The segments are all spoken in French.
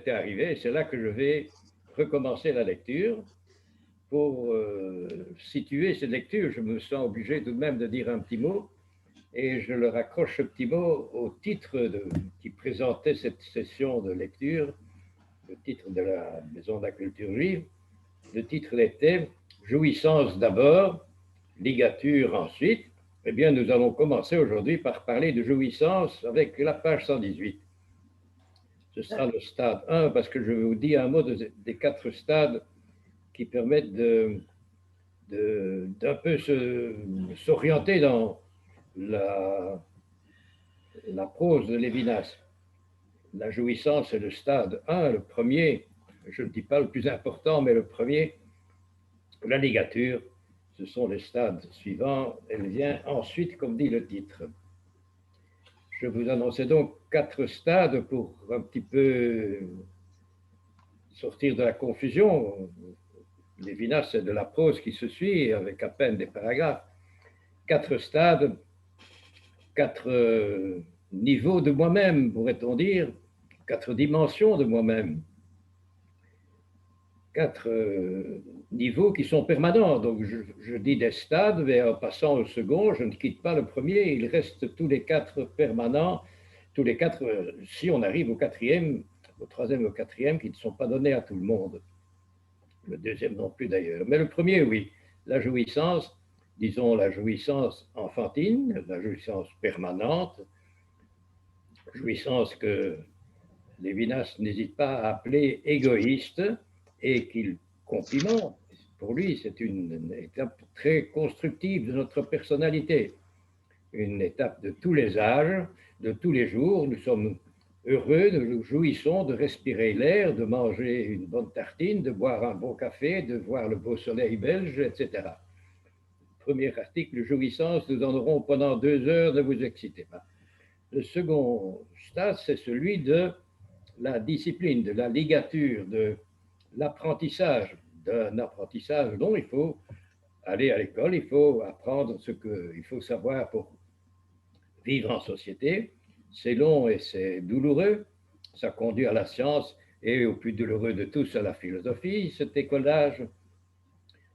est arrivé, c'est là que je vais recommencer la lecture. Pour situer cette lecture, je me sens obligé tout de même de dire un petit mot, et je le raccroche ce petit mot au titre qui présentait cette session de lecture, le titre de la Maison de la Culture Juive. Le titre était Jouissance d'abord, ligature ensuite. Eh bien, nous allons commencer aujourd'hui par parler de jouissance avec la page 118. Ce sera le stade 1, parce que je vais vous dire un mot des 4 stades qui permettent d'un peu s'orienter dans la prose de Lévinas. La jouissance est le stade 1, le premier, je ne dis pas le plus important, mais le premier. La ligature, ce sont les stades suivants. Elle vient ensuite, comme dit le titre. Je vous annonçais donc 4 stades pour un petit peu sortir de la confusion. Lévinas, c'est de la prose qui se suit avec à peine des paragraphes. 4 stades, 4 niveaux de moi-même, pourrait-on dire, 4 dimensions de moi-même. 4 niveaux qui sont permanents. Donc, je dis des stades, mais en passant au second, je ne quitte pas le premier. Il reste tous les 4 permanents, tous les 4, si on arrive au quatrième, au troisième et au quatrième, qui ne sont pas donnés à tout le monde. Le deuxième non plus d'ailleurs. Mais le premier, oui. La jouissance, disons la jouissance enfantine, la jouissance permanente, jouissance que Lévinas n'hésite pas à appeler égoïste et qu'il complimente. Pour lui, c'est une étape très constructive de notre personnalité, une étape de tous les âges, de tous les jours. Nous sommes heureux, nous jouissons de respirer l'air, de manger une bonne tartine, de boire un bon café, de voir le beau soleil belge, etc. Premier article, jouissance, nous en aurons pendant 2 heures, ne vous excitez pas. Le second stade, c'est celui de la discipline, de la ligature, de l'apprentissage, d'un apprentissage dont il faut aller à l'école, il faut apprendre ce qu'il faut savoir pour vivre en société. C'est long et c'est douloureux, ça conduit à la science et au plus douloureux de tous à la philosophie, cet écolage.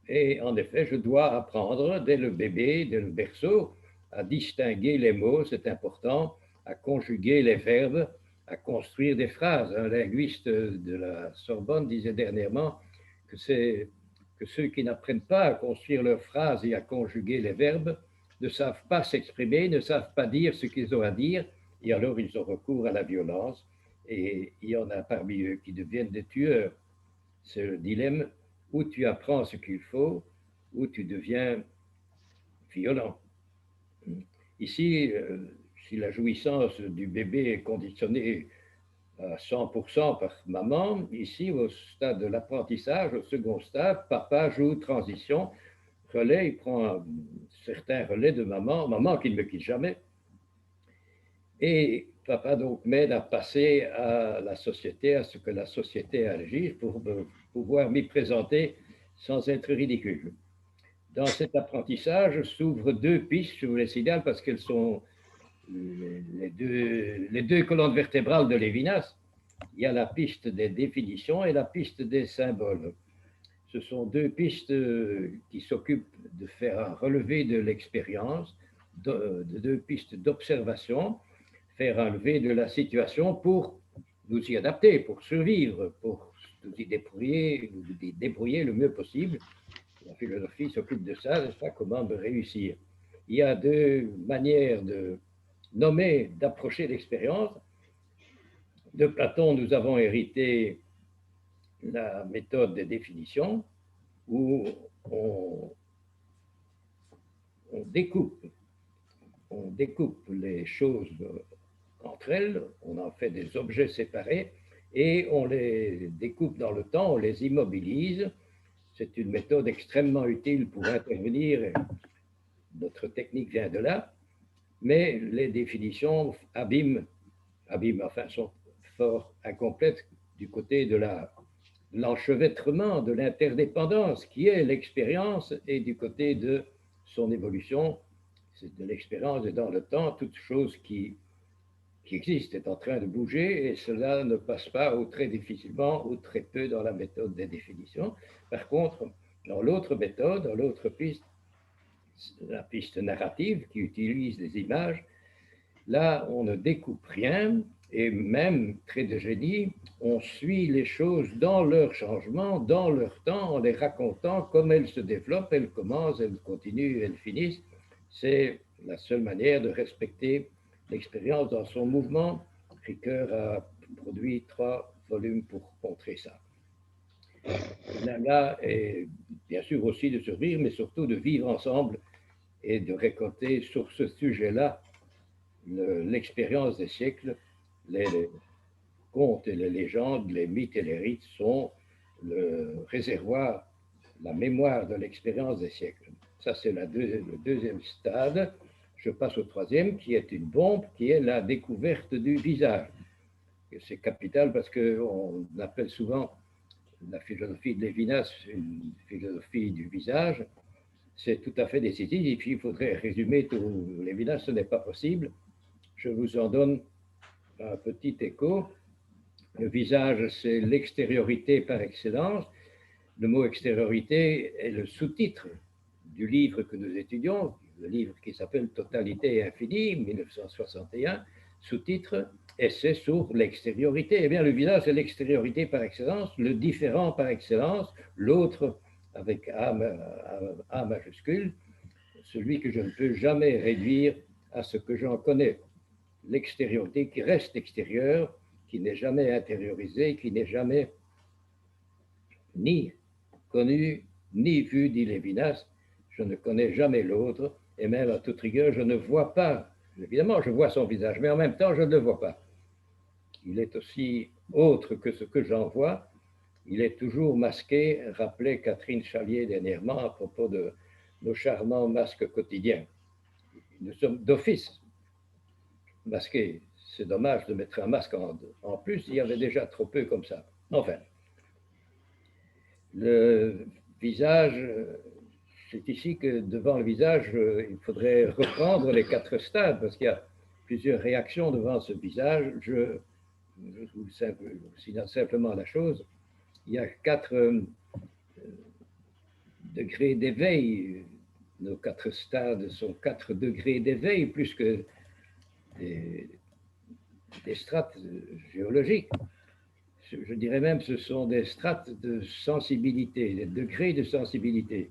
Et en effet, je dois apprendre dès le bébé, dès le berceau, à distinguer les mots, c'est important, à conjuguer les verbes, à construire des phrases. Un linguiste de la Sorbonne disait dernièrement que ceux qui n'apprennent pas à construire leurs phrases et à conjuguer les verbes ne savent pas s'exprimer, ne savent pas dire ce qu'ils ont à dire, et alors ils ont recours à la violence, et il y en a parmi eux qui deviennent des tueurs. C'est le dilemme où tu apprends ce qu'il faut, où tu deviens violent. Ici, si la jouissance du bébé est conditionnée à 100% par maman, ici, au stade de l'apprentissage, au second stade, papa joue transition, relais, il prend un certain relais de maman, maman qui ne me quitte jamais, et papa donc m'aide à passer à la société, à ce que la société agit pour pouvoir m'y présenter sans être ridicule. Dans cet apprentissage s'ouvrent 2 pistes, je vous les signale parce qu'elles sont les deux colonnes vertébrales de Lévinas. Il y a la piste des définitions et la piste des symboles. Ce sont 2 pistes qui s'occupent de faire un relevé de l'expérience, de 2 pistes d'observation, faire un relevé de la situation pour nous y adapter, pour survivre, pour nous y débrouiller le mieux possible. La philosophie s'occupe de ça, n'est-ce pas, comment de réussir. Il y a 2 manières de nommer, d'approcher l'expérience. De Platon, nous avons hérité la méthode des définitions, où on découpe les choses entre elles, on en fait des objets séparés et on les découpe dans le temps, on les immobilise. C'est une méthode extrêmement utile pour intervenir. Notre technique vient de là, mais les définitions enfin, sont fort incomplètes du côté de l'enchevêtrement, de l'interdépendance qui est l'expérience et du côté de son évolution, c'est de l'expérience et dans le temps, toute chose qui qui existe est en train de bouger et cela ne passe pas ou très difficilement ou très peu dans la méthode des définitions. Par contre, dans l'autre méthode, dans l'autre piste, la piste narrative qui utilise les images, là, on ne découpe rien et même, trait de génie, on suit les choses dans leur changement, dans leur temps, en les racontant comme elles se développent, elles commencent, elles continuent, elles finissent. C'est la seule manière de respecter l'expérience dans son mouvement. Ricoeur a produit 3 volumes pour montrer ça. Là est bien sûr aussi de survivre, mais surtout de vivre ensemble et de récolter sur ce sujet-là l'expérience des siècles. Les contes et les légendes, les mythes et les rites sont le réservoir, la mémoire de l'expérience des siècles. Ça, c'est le deuxième stade. Je passe au troisième, qui est une bombe, qui est la découverte du visage. C'est capital parce qu'on appelle souvent la philosophie de Lévinas une philosophie du visage. C'est tout à fait décisif. Il faudrait résumer tout Lévinas, ce n'est pas possible. Je vous en donne un petit écho. Le visage, c'est l'extériorité par excellence. Le mot extériorité est le sous-titre du livre que nous étudions, le livre qui s'appelle Totalité et Infini, 1961, sous-titre Essai sur l'extériorité. Eh bien, le visage, c'est l'extériorité par excellence, le différent par excellence, l'autre avec A majuscule, celui que je ne peux jamais réduire à ce que j'en connais. L'extériorité qui reste extérieure, qui n'est jamais intériorisée, qui n'est jamais ni connu, ni vu, dit Lévinas. Je ne connais jamais l'autre, et même à toute rigueur, je ne vois pas. Évidemment, je vois son visage, mais en même temps, je ne le vois pas. Il est aussi autre que ce que j'en vois. Il est toujours masqué, rappelait Catherine Chalier dernièrement à propos de nos charmants masques quotidiens. Nous sommes d'office masqués. C'est dommage de mettre un masque en plus, il y avait déjà trop peu comme ça. Enfin, le visage, c'est ici que devant le visage, il faudrait reprendre les 4 stades, parce qu'il y a plusieurs réactions devant ce visage. Je vous signale simplement la chose. Il y a 4 degrés d'éveil. Nos 4 stades sont 4 degrés d'éveil, plus que des strates géologiques. Je dirais même que ce sont des strates de sensibilité, des degrés de sensibilité.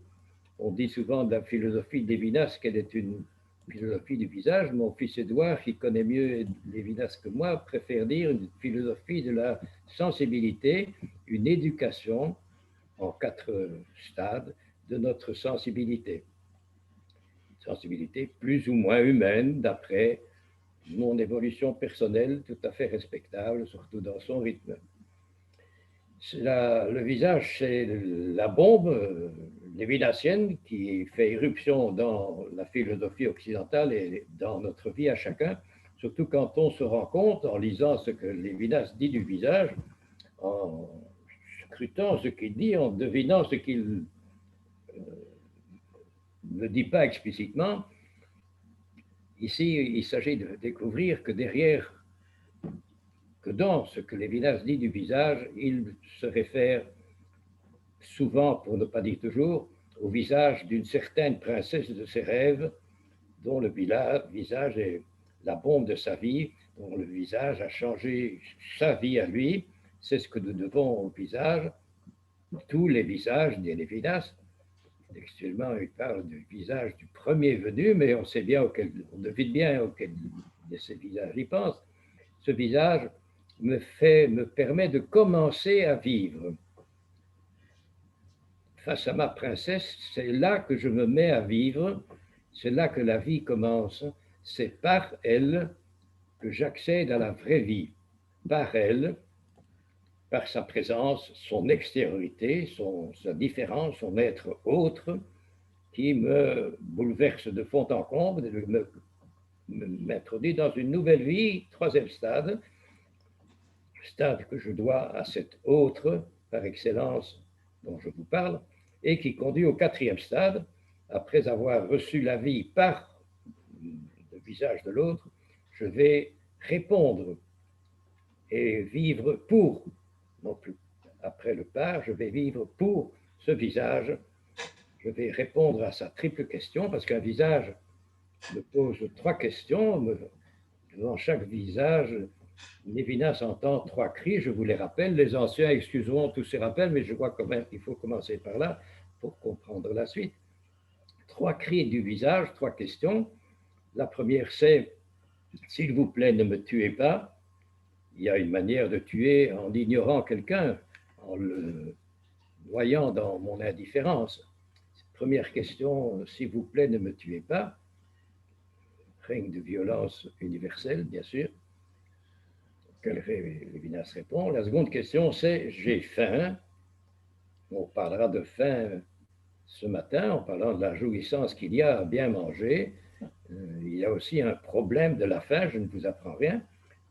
On dit souvent de la philosophie de Lévinas qu'elle est une philosophie du visage. Mon fils Édouard, qui connaît mieux Lévinas que moi, préfère dire une philosophie de la sensibilité, une éducation en 4 stades de notre sensibilité. Sensibilité plus ou moins humaine, d'après mon évolution personnelle, tout à fait respectable, surtout dans son rythme. Le visage, c'est la bombe lévinassienne qui fait irruption dans la philosophie occidentale et dans notre vie à chacun, surtout quand on se rend compte, en lisant ce que Lévinas dit du visage, en scrutant ce qu'il dit, en devinant ce qu'il ne dit pas explicitement. Ici, il s'agit de découvrir que dans ce que Lévinas dit du visage, il se réfère souvent, pour ne pas dire toujours, au visage d'une certaine princesse de ses rêves, dont le visage est la bombe de sa vie, dont le visage a changé sa vie à lui. C'est ce que nous devons au visage. Tous les visages, dit Lévinas, textuellement, il parle du visage du premier venu, mais on sait bien on devine bien auquel de ces visages il pense. Ce visage me permet de commencer à vivre. Face à ma princesse, c'est là que je me mets à vivre, c'est là que la vie commence, c'est par elle que j'accède à la vraie vie, par elle, par sa présence, son extériorité, sa différence, son être autre, qui me bouleverse de fond en comble, m'introduit dans une nouvelle vie, 3e stade que je dois à cet autre par excellence dont je vous parle, et qui conduit au 4e stade, après avoir reçu la vie par le visage de l'autre, je vais répondre et vivre pour, non plus après le par, je vais vivre pour ce visage. Je vais répondre à sa triple question, parce qu'un visage me pose trois questions. Devant chaque visage, Lévinas entend trois cris, je vous les rappelle. Les anciens excuseront tous ces rappels, mais je crois quand même qu'il faut commencer par là pour comprendre la suite. Trois cris du visage, trois questions. La première, c'est « S'il vous plaît, ne me tuez pas ». Il y a une manière de tuer en ignorant quelqu'un, en le voyant dans mon indifférence. Première question, s'il vous plaît, ne me tuez pas. Règne de violence universelle, bien sûr. Lévinas répond. La seconde question, c'est j'ai faim. On parlera de faim ce matin en parlant de la jouissance qu'il y a à bien manger. Il y a aussi un problème de la faim, je ne vous apprends rien.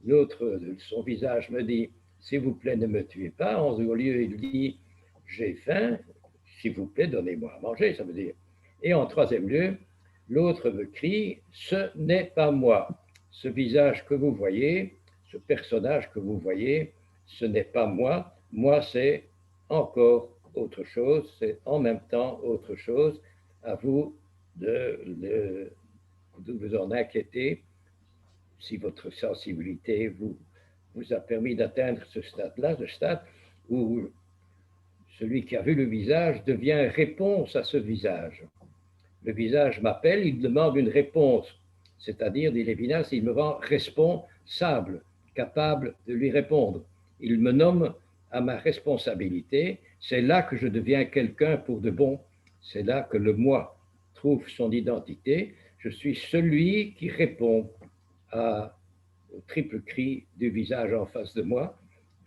L'autre, son visage me dit, s'il vous plaît, ne me tuez pas. Au lieu, il dit, j'ai faim, s'il vous plaît, donnez-moi à manger, ça veut dire. Et en troisième lieu, l'autre me crie, ce n'est pas moi. Ce visage que vous voyez, ce personnage que vous voyez, ce n'est pas moi. Moi, c'est encore autre chose, c'est en même temps autre chose. À vous de vous en inquiéter si votre sensibilité vous a permis d'atteindre ce stade-là, le stade où celui qui a vu le visage devient réponse à ce visage. Le visage m'appelle, il demande une réponse, c'est-à-dire, dit Lévinas, il me rend responsable, capable de lui répondre. Il me nomme à ma responsabilité, c'est là que je deviens quelqu'un pour de bon, c'est là que le moi trouve son identité, je suis celui qui répond au triple cri du visage en face de moi,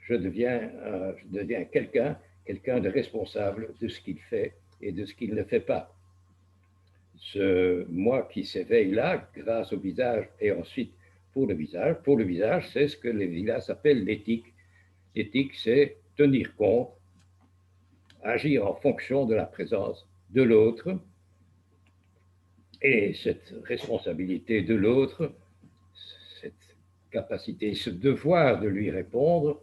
je deviens quelqu'un de responsable de ce qu'il fait et de ce qu'il ne fait pas. Ce moi qui s'éveille là, grâce au visage, et ensuite pour le visage, c'est ce que Lévinas appelle l'éthique. L'éthique, c'est tenir compte, agir en fonction de la présence de l'autre, et cette responsabilité de l'autre, cette capacité, ce devoir de lui répondre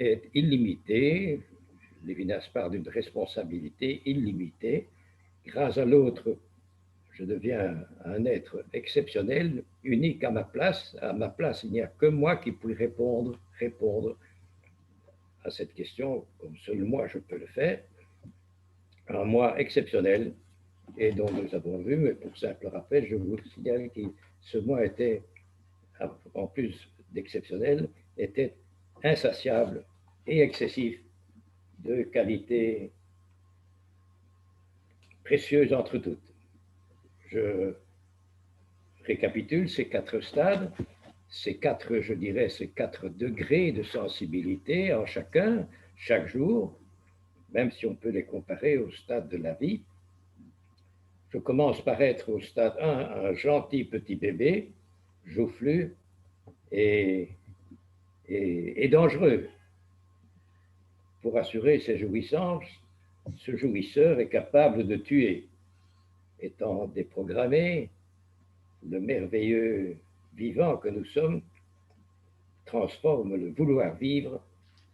est illimité. Lévinas parle d'une responsabilité illimitée. Grâce à l'autre, je deviens un être exceptionnel, unique à ma place. À ma place, il n'y a que moi qui puis répondre à cette question, comme seul moi je peux le faire. Un moi exceptionnel, et dont nous avons vu, mais pour simple rappel, je vous signale que ce moi était, en plus d'exceptionnel, était insatiable et excessif, de qualité précieuse entre toutes. Je récapitule ces quatre stades, ces quatre, je dirais, ces quatre degrés de sensibilité en chacun, chaque jour, même si on peut les comparer au stade de la vie. Je commence par être au stade 1, un gentil petit bébé, joufflu et dangereux. Pour assurer ses jouissances, ce jouisseur est capable de tuer. Étant déprogrammé, le merveilleux vivant que nous sommes transforme le vouloir vivre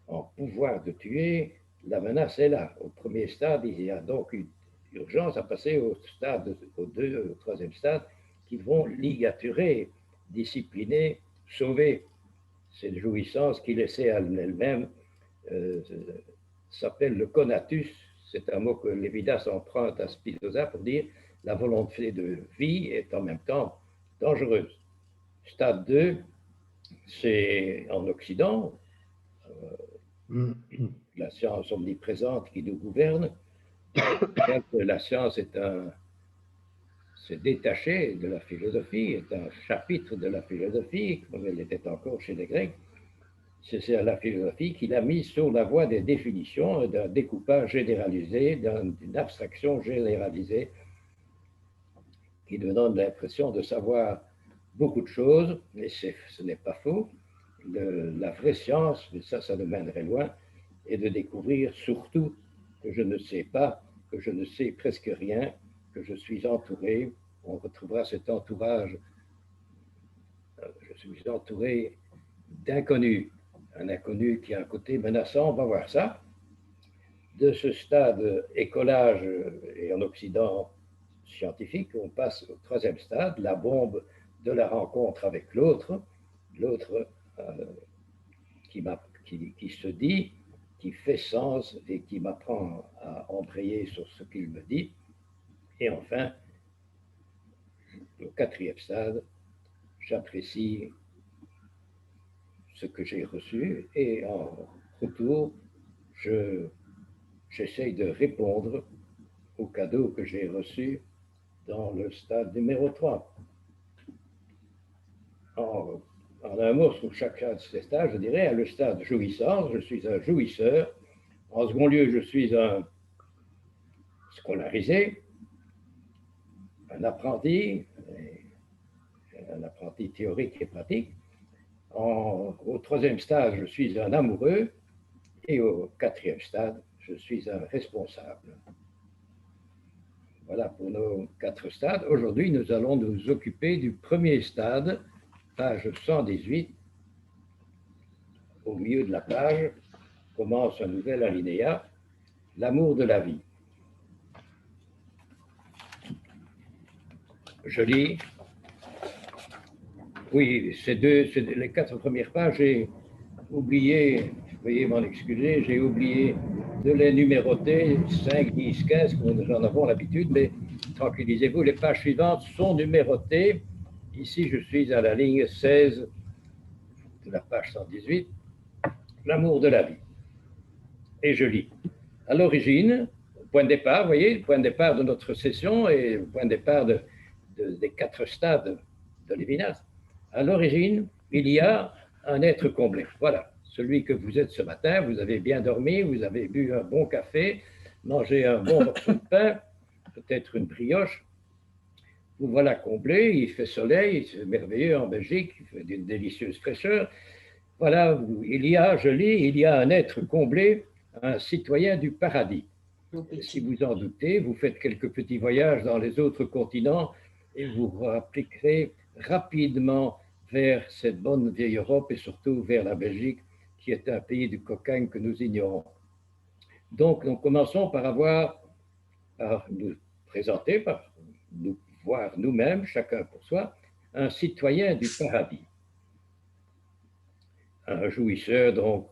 en pouvoir de tuer. La menace est là. Au premier stade, il y a donc une urgence à passer au troisième stade, qui vont ligaturer, discipliner, sauver. Cette jouissance qui laissait à elle-même s'appelle le conatus. C'est un mot que Lévinas emprunte à Spinoza pour dire la volonté de vie est en même temps dangereuse. Stade 2, c'est en Occident, la science omniprésente qui nous gouverne. La science s'est détachée de la philosophie, est un chapitre de la philosophie, comme elle était encore chez les Grecs. C'est la philosophie qui l'a mise sur la voie des définitions, d'un découpage généralisé, d'une abstraction généralisée, qui nous donne l'impression de savoir beaucoup de choses, et ce n'est pas faux. La vraie science, mais ça nous mènerait loin, est de découvrir surtout que je ne sais pas, que je ne sais presque rien, que je suis entouré. On retrouvera cet entourage Je suis entouré d'inconnus. Un inconnu qui a un côté menaçant, on va voir ça. De ce stade écolage et en Occident scientifique, on passe au troisième stade, la bombe de la rencontre avec l'autre, l'autre qui se dit, qui fait sens et qui m'apprend à embrayer sur ce qu'il me dit. Et enfin, au quatrième stade, j'apprécie ce que j'ai reçu et en retour, j'essaye de répondre au cadeau que j'ai reçu dans le stade numéro 3. En un mot, sur chacun de ces stades, je dirais, à le stade jouissance, je suis un jouisseur. En second lieu, je suis un scolarisé, un apprenti théorique et pratique. Au troisième stade, je suis un amoureux. Et au quatrième stade, je suis un responsable. Voilà pour nos 4 stades. Aujourd'hui, nous allons nous occuper du premier stade, page 118. Au milieu de la page commence un nouvel alinéa, l'amour de la vie. Je lis. Oui, les 4 premières pages, j'ai oublié, veuillez m'en excuser, j'ai oublié de les numéroter, 5, 10, 15, comme nous en avons l'habitude, mais tranquillisez-vous, les pages suivantes sont numérotées. Ici, je suis à la ligne 16 de la page 118, l'amour de la vie. Et je lis. À l'origine, point de départ, vous voyez, le point de départ de notre session et le point de départ des 4 stades de Lévinas. À l'origine, il y a un être comblé. Voilà, celui que vous êtes ce matin, vous avez bien dormi, vous avez bu un bon café, mangé un bon morceau de pain, peut-être une brioche. Vous voilà comblé, il fait soleil, c'est merveilleux en Belgique, il fait d'une délicieuse fraîcheur. Voilà, il y a, je lis, il y a un être comblé, un citoyen du paradis. Si vous en doutez, vous faites quelques petits voyages dans les autres continents et vous appliquerez rapidement vers cette bonne vieille Europe et surtout vers la Belgique, qui est un pays du cocagne que nous ignorons. Donc, nous commençons par nous présenter, par nous voir nous-mêmes, chacun pour soi, un citoyen du paradis, un jouisseur donc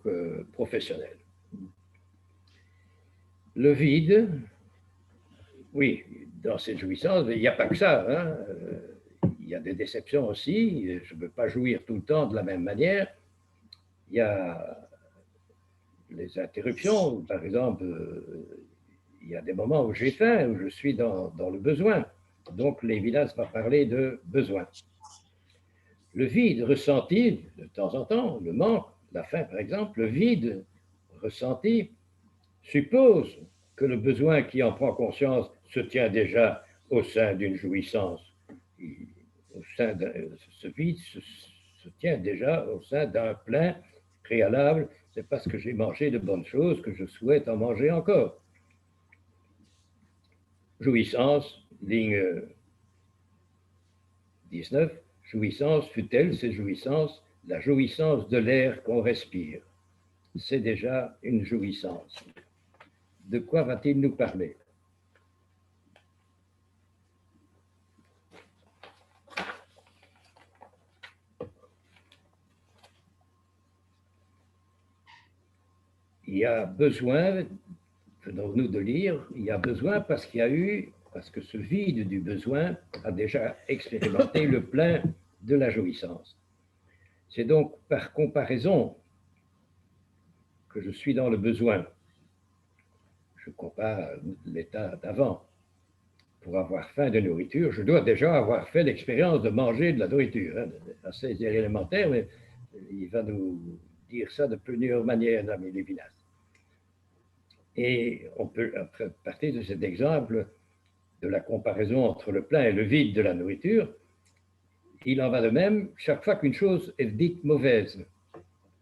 professionnel. Le vide, oui, dans cette jouissance, il n'y a pas que ça. Hein. Il y a des déceptions aussi. Je ne veux pas jouir tout le temps de la même manière. Il y a les interruptions. Par exemple, il y a des moments où j'ai faim, où je suis dans le besoin. Donc, Lévinas va parler de besoin. Le vide ressenti, de temps en temps, le manque, la faim par exemple, le vide ressenti suppose que le besoin qui en prend conscience se tient déjà au sein d'une jouissance. Ce vide se tient déjà au sein d'un plein préalable. C'est parce que j'ai mangé de bonnes choses que je souhaite en manger encore. Jouissance, ligne 19. Jouissance fut-elle, cette jouissance, la jouissance de l'air qu'on respire. C'est déjà une jouissance. De quoi va-t-il nous parler? Il y a besoin, venons-nous de lire, il y a besoin parce que ce vide du besoin a déjà expérimenté le plein de la jouissance. C'est donc par comparaison que je suis dans le besoin. Je compare l'état d'avant. Pour avoir faim de nourriture, je dois déjà avoir fait l'expérience de manger de la nourriture. Hein, assez élémentaire, mais il va nous dire ça de plusieurs manières, l'ami Lévinas. Et on peut, à partir de cet exemple de la comparaison entre le plein et le vide de la nourriture, il en va de même chaque fois qu'une chose est dite mauvaise.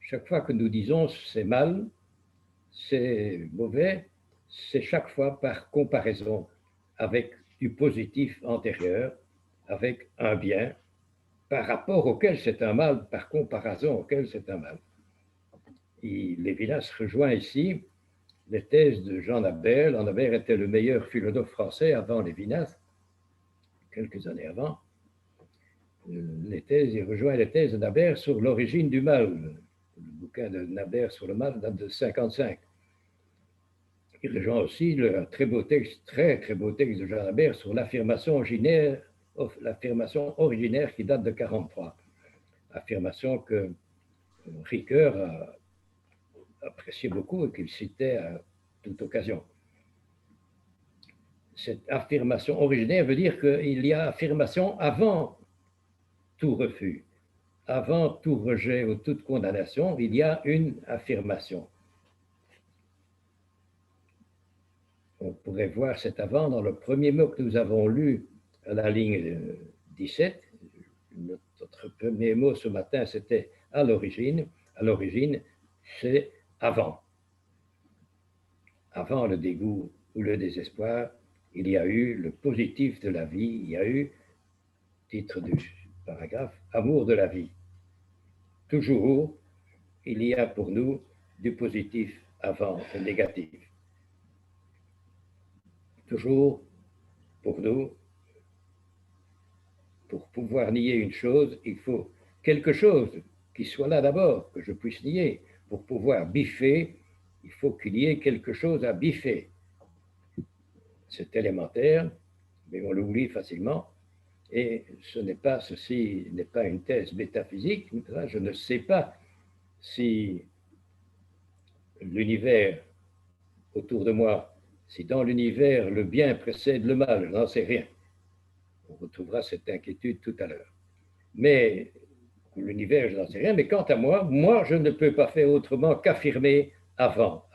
Chaque fois que nous disons c'est mal, c'est mauvais, c'est chaque fois par comparaison avec du positif antérieur, avec un bien, par rapport auquel c'est un mal, par comparaison auquel c'est un mal. Lévinas rejoint ici les thèses de Jean Nabert. Jean Nabert était le meilleur philosophe français avant Lévinas, quelques années avant. Il rejoint les thèses de Nabert sur l'origine du mal. Le bouquin de Nabert sur le mal date de 1955. Il rejoint aussi le très beau texte, très beau texte de Jean Nabert sur l'affirmation originaire qui date de 1943. Affirmation que Ricoeur a apprécié beaucoup et qu'il citait à toute occasion. Cette affirmation originaire veut dire qu'il y a affirmation avant tout refus, avant tout rejet ou toute condamnation, il y a une affirmation. On pourrait voir cet avant dans le premier mot que nous avons lu à la ligne 17. Notre premier mot ce matin, c'était à l'origine. À l'origine, c'est avant. Avant le dégoût ou le désespoir, il y a eu le positif de la vie, il y a eu, titre du paragraphe, amour de la vie. Toujours, il y a pour nous du positif avant le négatif. Toujours, pour nous, pour pouvoir nier une chose, il faut quelque chose qui soit là d'abord, que je puisse nier. Pour pouvoir biffer, il faut qu'il y ait quelque chose à biffer. C'est élémentaire, mais on l'oublie facilement. Et ceci n'est pas une thèse métaphysique. Je ne sais pas si l'univers autour de moi, si dans l'univers le bien précède le mal, je n'en sais rien. On retrouvera cette inquiétude tout à l'heure. Mais l'univers, je n'en sais rien. Mais quant à moi, je ne peux pas faire autrement qu'affirmer avant,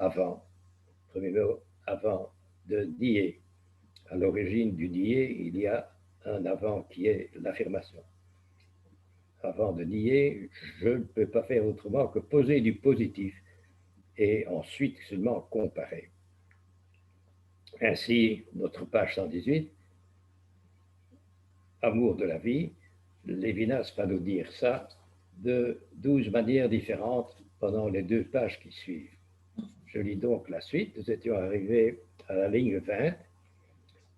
premier mot, avant de nier. À l'origine du nier, il y a un avant qui est l'affirmation. Avant de nier, je ne peux pas faire autrement que poser du positif et ensuite seulement comparer. Ainsi, notre page 118, amour de la vie, Lévinas va nous dire ça de 12 manières différentes pendant les 2 pages qui suivent. Je lis donc la suite. Nous étions arrivés à la ligne 20.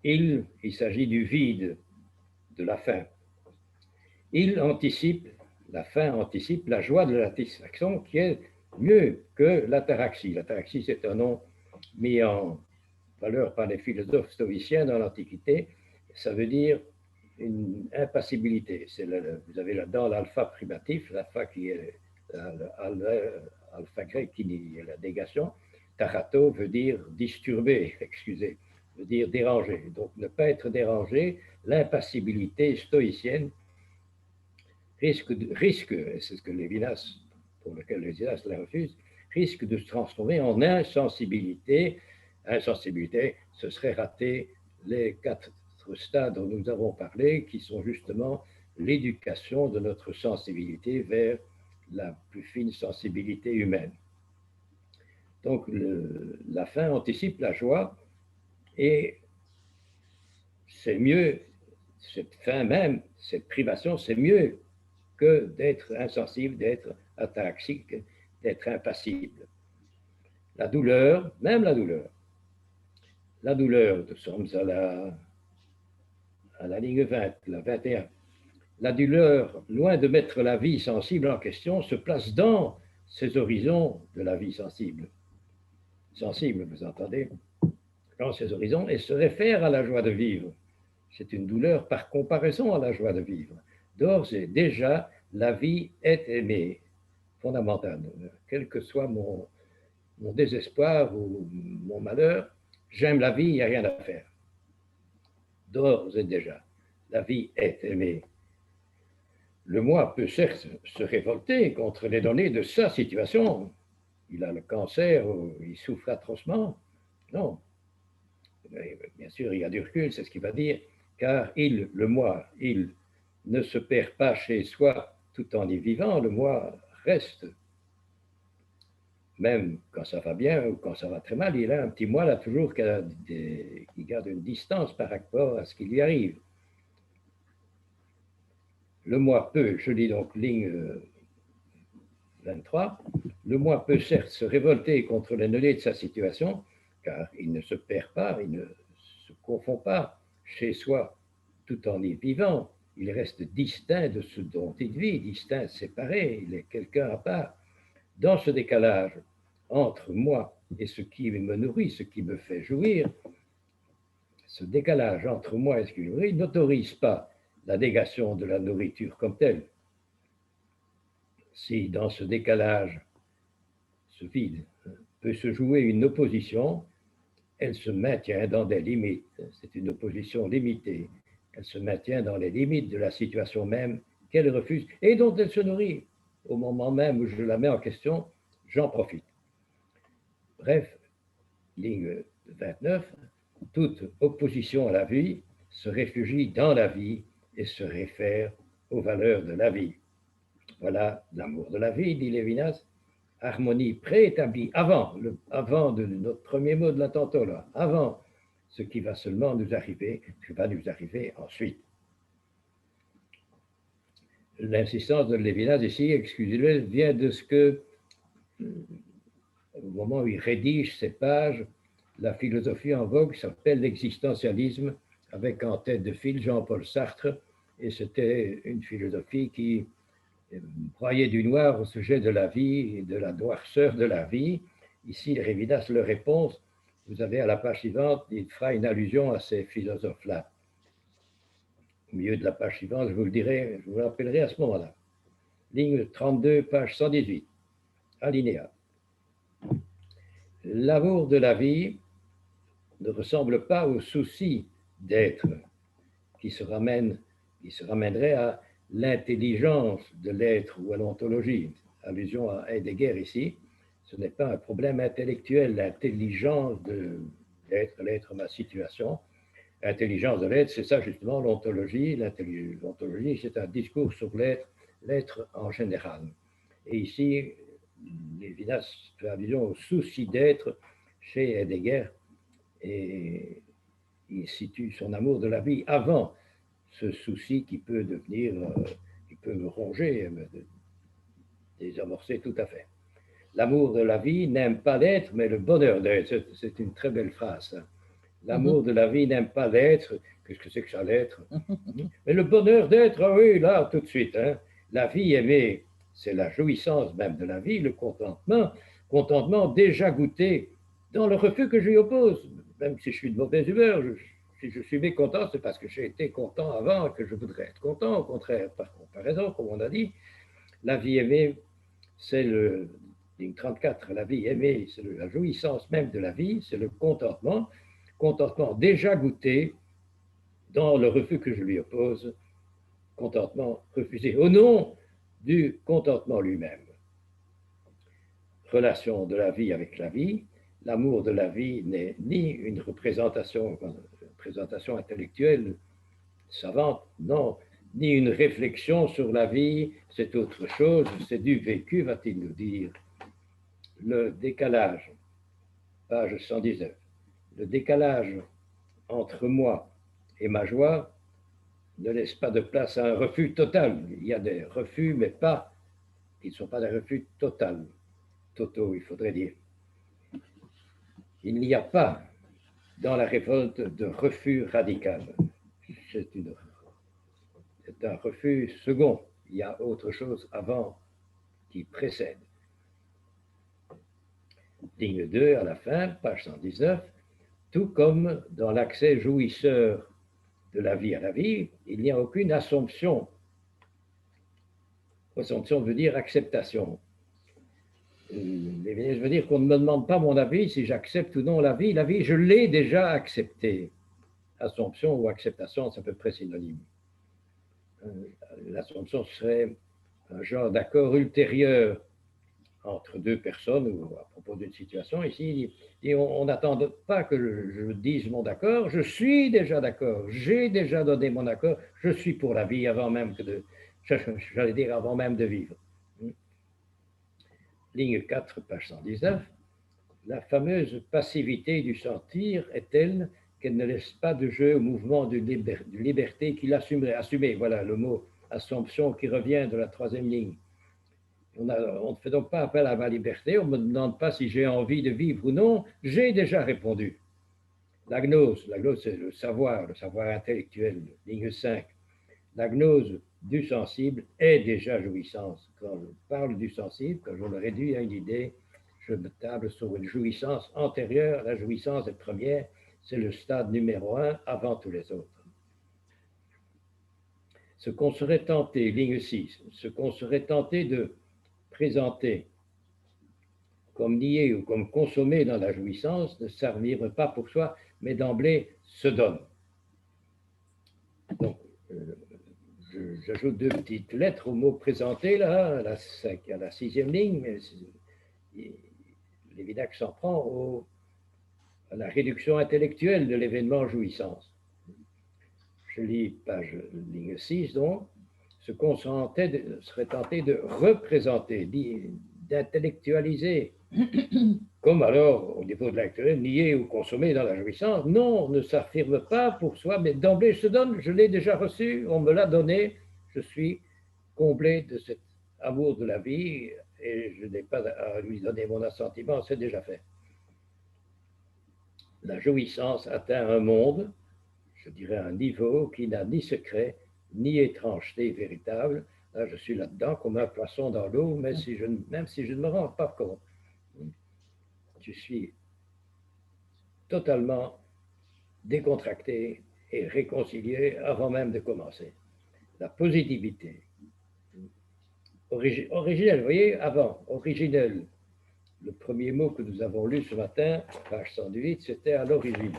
Il s'agit du vide, de la fin. La fin anticipe la joie de la satisfaction qui est mieux que l'ataraxie. L'ataraxie, c'est un nom mis en valeur par les philosophes stoïciens dans l'Antiquité. Ça veut dire une impassibilité. Vous avez là-dedans l'alpha primatif, l'alpha qui est l'alpha grec qui est la négation. Tarato veut dire disturber, excusez, veut dire déranger. Donc ne pas être dérangé, l'impassibilité stoïcienne risque, c'est ce que Lévinas, pour lequel Lévinas la refuse, risque de se transformer en insensibilité. Insensibilité, ce serait rater les 4 stades dont nous avons parlé, qui sont justement l'éducation de notre sensibilité vers la plus fine sensibilité humaine. Donc la fin anticipe la joie et c'est mieux, cette fin même, cette privation, c'est mieux que d'être insensible, d'être ataraxique, d'être impassible. La douleur, même la douleur, nous sommes à la ligne 20, la 21. La douleur, loin de mettre la vie sensible en question, se place dans ces horizons de la vie sensible. Sensible, vous entendez? Dans ces horizons et se réfère à la joie de vivre. C'est une douleur par comparaison à la joie de vivre. D'ores et déjà, la vie est aimée, fondamentale. Quel que soit mon désespoir ou mon malheur, j'aime la vie, il n'y a rien à faire. D'ores et déjà, la vie est aimée. Le moi peut certes se révolter contre les données de sa situation. Il a le cancer, il souffre atrocement. Non. Bien sûr, il y a du recul, c'est ce qu'il va dire, car le moi, il ne se perd pas chez soi tout en y vivant, le moi reste. Même quand ça va bien ou quand ça va très mal, il a un petit moi là toujours qui garde une distance par rapport à ce qui lui arrive. Le moi peut, je lis donc ligne 23, le moi peut certes se révolter contre la nullité de sa situation, car il ne se perd pas, il ne se confond pas chez soi tout en y vivant. Il reste distinct de ce dont il vit, distinct, séparé, il est quelqu'un à part. Dans ce décalage entre moi et ce qui me nourrit, ce qui me fait jouir, ce décalage entre moi et ce qui me nourrit n'autorise pas la négation de la nourriture comme telle. Si dans ce décalage, ce vide, peut se jouer une opposition, elle se maintient dans des limites. C'est une opposition limitée. Elle se maintient dans les limites de la situation même qu'elle refuse et dont elle se nourrit. Au moment même où je la mets en question, j'en profite. Bref, ligne 29, toute opposition à la vie se réfugie dans la vie et se réfère aux valeurs de la vie. Voilà l'amour de la vie, dit Lévinas, harmonie préétablie avant de notre premier mot de la tantôt, là, avant ce qui va seulement nous arriver, ce qui va nous arriver ensuite. L'insistance de Lévinas ici, excusez-le, vient de ce que, au moment où il rédige ces pages, la philosophie en vogue s'appelle l'existentialisme, avec en tête de file Jean-Paul Sartre, et c'était une philosophie qui broyait du noir au sujet de la vie et de la noirceur de la vie. Ici, Lévinas le répond, vous avez à la page suivante, il fera une allusion à ces philosophes-là. Au milieu de la page suivante, je vous le dirai, je vous le rappellerai à ce moment-là. Ligne 32, page 118, alinéa. L'amour de la vie ne ressemble pas au souci d'être qui se ramènerait à l'intelligence de l'être ou à l'ontologie. Allusion à Heidegger ici, ce n'est pas un problème intellectuel, l'intelligence de l'être, ma situation. L'intelligence de l'être, c'est ça justement l'ontologie. L'ontologie, c'est un discours sur l'être en général. Et ici, Lévinas fait allusion au souci d'être chez Heidegger et il situe son amour de la vie avant ce souci qui peut devenir, qui peut me ronger, me désamorcer tout à fait. L'amour de la vie n'aime pas l'être, mais le bonheur d'être. C'est une très belle phrase. Hein. L'amour de la vie n'aime pas l'être. Qu'est-ce que c'est que ça, l'être? Mais le bonheur d'être, ah oui, là, tout de suite. Hein. La vie aimée, c'est la jouissance même de la vie, le contentement déjà goûté dans le refus que je lui oppose. Même si je suis de mauvaise humeur, si je suis mécontent, c'est parce que j'ai été content avant et que je voudrais être content. Au contraire, par comparaison, comme on a dit, la vie aimée, c'est le ligne 34, la vie aimée, c'est la jouissance même de la vie, c'est le contentement déjà goûté dans le refus que je lui oppose, contentement refusé, au nom du contentement lui-même. Relation de la vie avec la vie, l'amour de la vie n'est ni une représentation intellectuelle savante, non, ni une réflexion sur la vie, c'est autre chose, c'est du vécu, va-t-il nous dire. Le décalage, page 119, le décalage entre moi et ma joie ne laisse pas de place à un refus total. Il y a des refus, mais pas, qui ne sont pas des refus totaux, il faudrait dire. Il n'y a pas dans la révolte de refus radical. C'est un refus second. Il y a autre chose avant qui précède. Ligne 2 à la fin, page 119. Tout comme dans l'accès jouisseur de la vie à la vie, il n'y a aucune assomption. Assomption veut dire acceptation. Je veux dire qu'on ne me demande pas mon avis si j'accepte ou non la vie. La vie, je l'ai déjà acceptée. Assomption ou acceptation, c'est à peu près synonyme. L'assomption serait un genre d'accord ultérieur entre deux personnes ou à propos d'une situation. Ici, on n'attend pas que je dise mon d'accord, je suis déjà d'accord, j'ai déjà donné mon accord, je suis pour la vie avant même j'allais dire avant même de vivre. Ligne 4, page 119. La fameuse passivité du sentir est telle qu'elle ne laisse pas de jeu au mouvement de liberté qu'il assumerait. Assumer, voilà le mot assumption qui revient de la troisième ligne. On ne fait donc pas appel à ma liberté, on ne me demande pas si j'ai envie de vivre ou non, j'ai déjà répondu. La gnose, c'est le savoir intellectuel, ligne 5. La gnose du sensible est déjà jouissance. Quand je parle du sensible, quand je le réduis à une idée, je me table sur une jouissance antérieure. La jouissance est première, c'est le stade numéro 1 avant tous les autres. Ce qu'on serait tenté, ligne 6, ce qu'on serait tenté de présenter comme nié ou comme consommé dans la jouissance ne servirait pas pour soi, mais d'emblée se donne. Donc, j'ajoute deux petites lettres au mot présenté, là, à la sixième ligne, mais Lévinac s'en prend à la réduction intellectuelle de l'événement jouissance. Je lis ligne 6, donc, ce qu'on serait tenté de représenter, d'intellectualiser, comme alors, au niveau de l'actuel, nier ou consommer dans la jouissance. Non, on ne s'affirme pas pour soi, mais d'emblée se donne, je l'ai déjà reçu, on me l'a donné, je suis comblé de cet amour de la vie et je n'ai pas à lui donner mon assentiment, c'est déjà fait. La jouissance atteint un monde, je dirais un niveau qui n'a ni secret, ni étrangeté véritable. Là, je suis là-dedans comme un poisson dans l'eau, même si je ne me rends pas compte. Je suis totalement décontracté et réconcilié avant même de commencer. La positivité. Originelle, vous voyez, avant, originel. Le premier mot que nous avons lu ce matin, page 108, c'était à l'origine.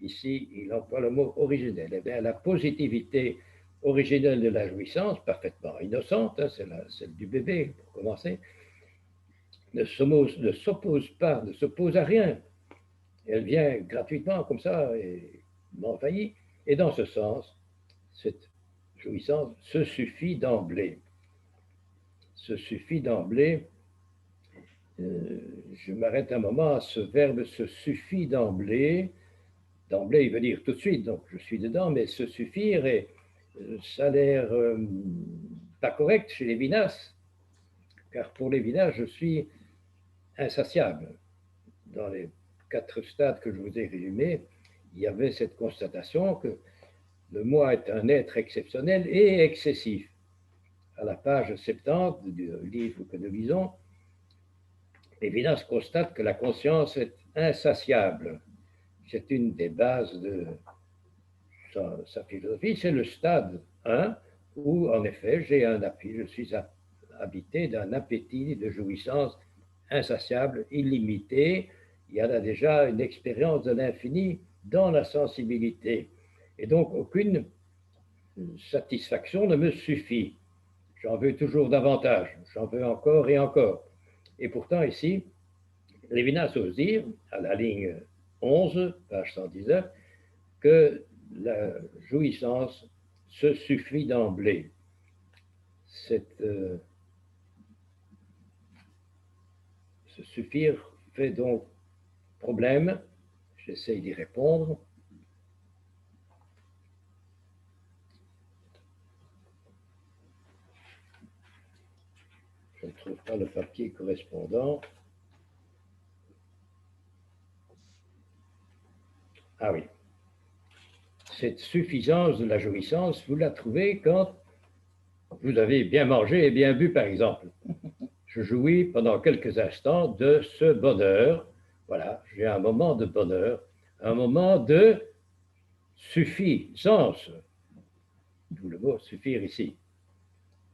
Ici, il emploie le mot originel. Eh bien, la positivité originelle de la jouissance, parfaitement innocente, hein, c'est celle du bébé, pour commencer, ne s'oppose pas, ne s'oppose à rien. Elle vient gratuitement comme ça et m'envahit. Et dans ce sens, cette jouissance se suffit d'emblée. Se suffit d'emblée. Je m'arrête un moment à ce verbe se suffit d'emblée. D'emblée, il veut dire tout de suite, donc je suis dedans, mais se suffire, et ça a l'air pas correct chez les Lévinas, car pour les Lévinas, je suis insatiable. Dans les 4 stades que je vous ai résumés, il y avait cette constatation que le moi est un être exceptionnel et excessif. À la page 70 du livre que nous lisons, Lévinas constate que la conscience est insatiable. C'est une des bases de sa philosophie. C'est le stade 1 où, en effet, je suis habité d'un appétit de jouissance insatiable, illimité. Il y en a déjà une expérience de l'infini dans la sensibilité. Et donc, aucune satisfaction ne me suffit. J'en veux toujours davantage, j'en veux encore et encore. Et pourtant, ici, Lévinas ose dire, à la ligne 11, page 119, que la jouissance se suffit d'emblée. Ce suffire fait donc problème. J'essaye d'y répondre. Je ne trouve pas le papier correspondant. Ah oui. Cette suffisance de la jouissance, vous la trouvez quand vous avez bien mangé et bien bu, par exemple. Je jouis pendant quelques instants de ce bonheur. Voilà, j'ai un moment de bonheur, un moment de suffisance. D'où le mot suffire ici.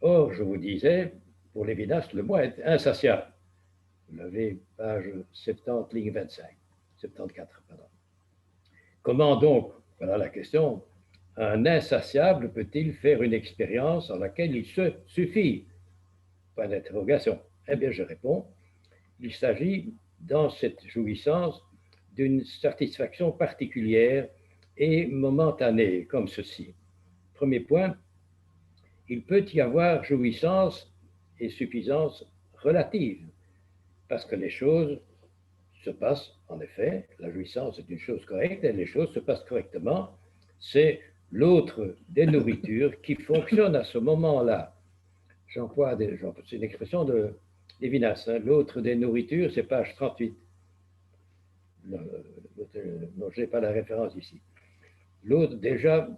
Or, je vous disais, pour Lévinas, le moi est insatiable. Vous l'avez, page 70, ligne 25, 74, pardon. Comment donc, voilà la question, un insatiable peut-il faire une expérience en laquelle il se suffit? Point d'interrogation. Eh bien, je réponds, il s'agit, dans cette jouissance, d'une satisfaction particulière et momentanée, comme ceci. Premier point, il peut y avoir jouissance et suffisance relative, parce que les choses se passent, en effet, la jouissance est une chose correcte, et les choses se passent correctement. C'est l'autre des nourritures qui fonctionne à ce moment-là. C'est une expression de Lévinas, hein, l'autre des nourritures, c'est page 38. Non, je n'ai pas la référence ici. L'autre, déjà,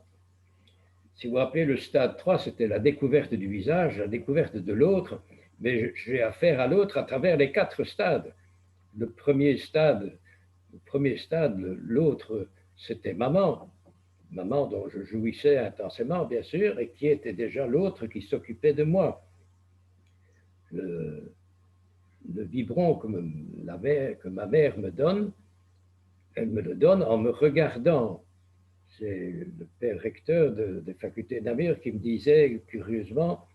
si vous vous rappelez, le stade 3, c'était la découverte du visage, la découverte de l'autre, mais j'ai affaire à l'autre à travers les 4 stades. Le premier stade, l'autre, c'était maman, maman dont je jouissais intensément, bien sûr, et qui était déjà l'autre qui s'occupait de moi. Le biberon que ma mère me donne, elle me le donne en me regardant. C'est le père recteur des facultés d'Amir qui me disait curieusement,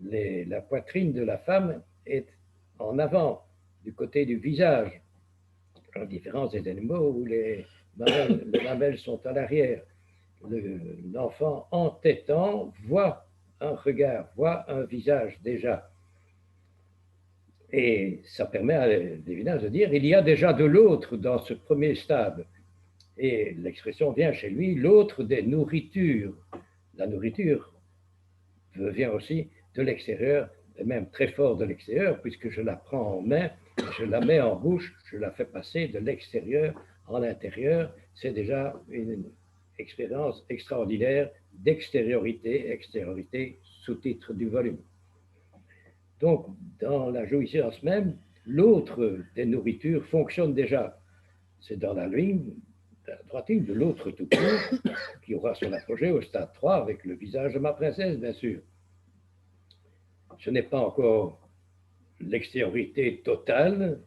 la poitrine de la femme est en avant, du côté du visage, en différence des animaux où les mamelles sont à l'arrière. L'enfant entêtant voit un regard, voit un visage déjà. Et ça permet à Lévinas de dire, il y a déjà de l'autre dans ce premier stade. Et l'expression vient chez lui, l'autre des nourritures. La nourriture vient aussi de l'extérieur, et même très fort de l'extérieur, puisque je la prends en main, je la mets en bouche, je la fais passer de l'extérieur en intérieur. C'est déjà une expérience extraordinaire d'extériorité, extériorité, sous-titre du volume. Donc, dans la jouissance même, l'autre des nourritures fonctionne déjà. C'est dans la droite ligne de l'autre tout court, qui aura son apogée au stade 3 avec le visage de ma princesse, bien sûr. Ce n'est pas encore l'extériorité totale,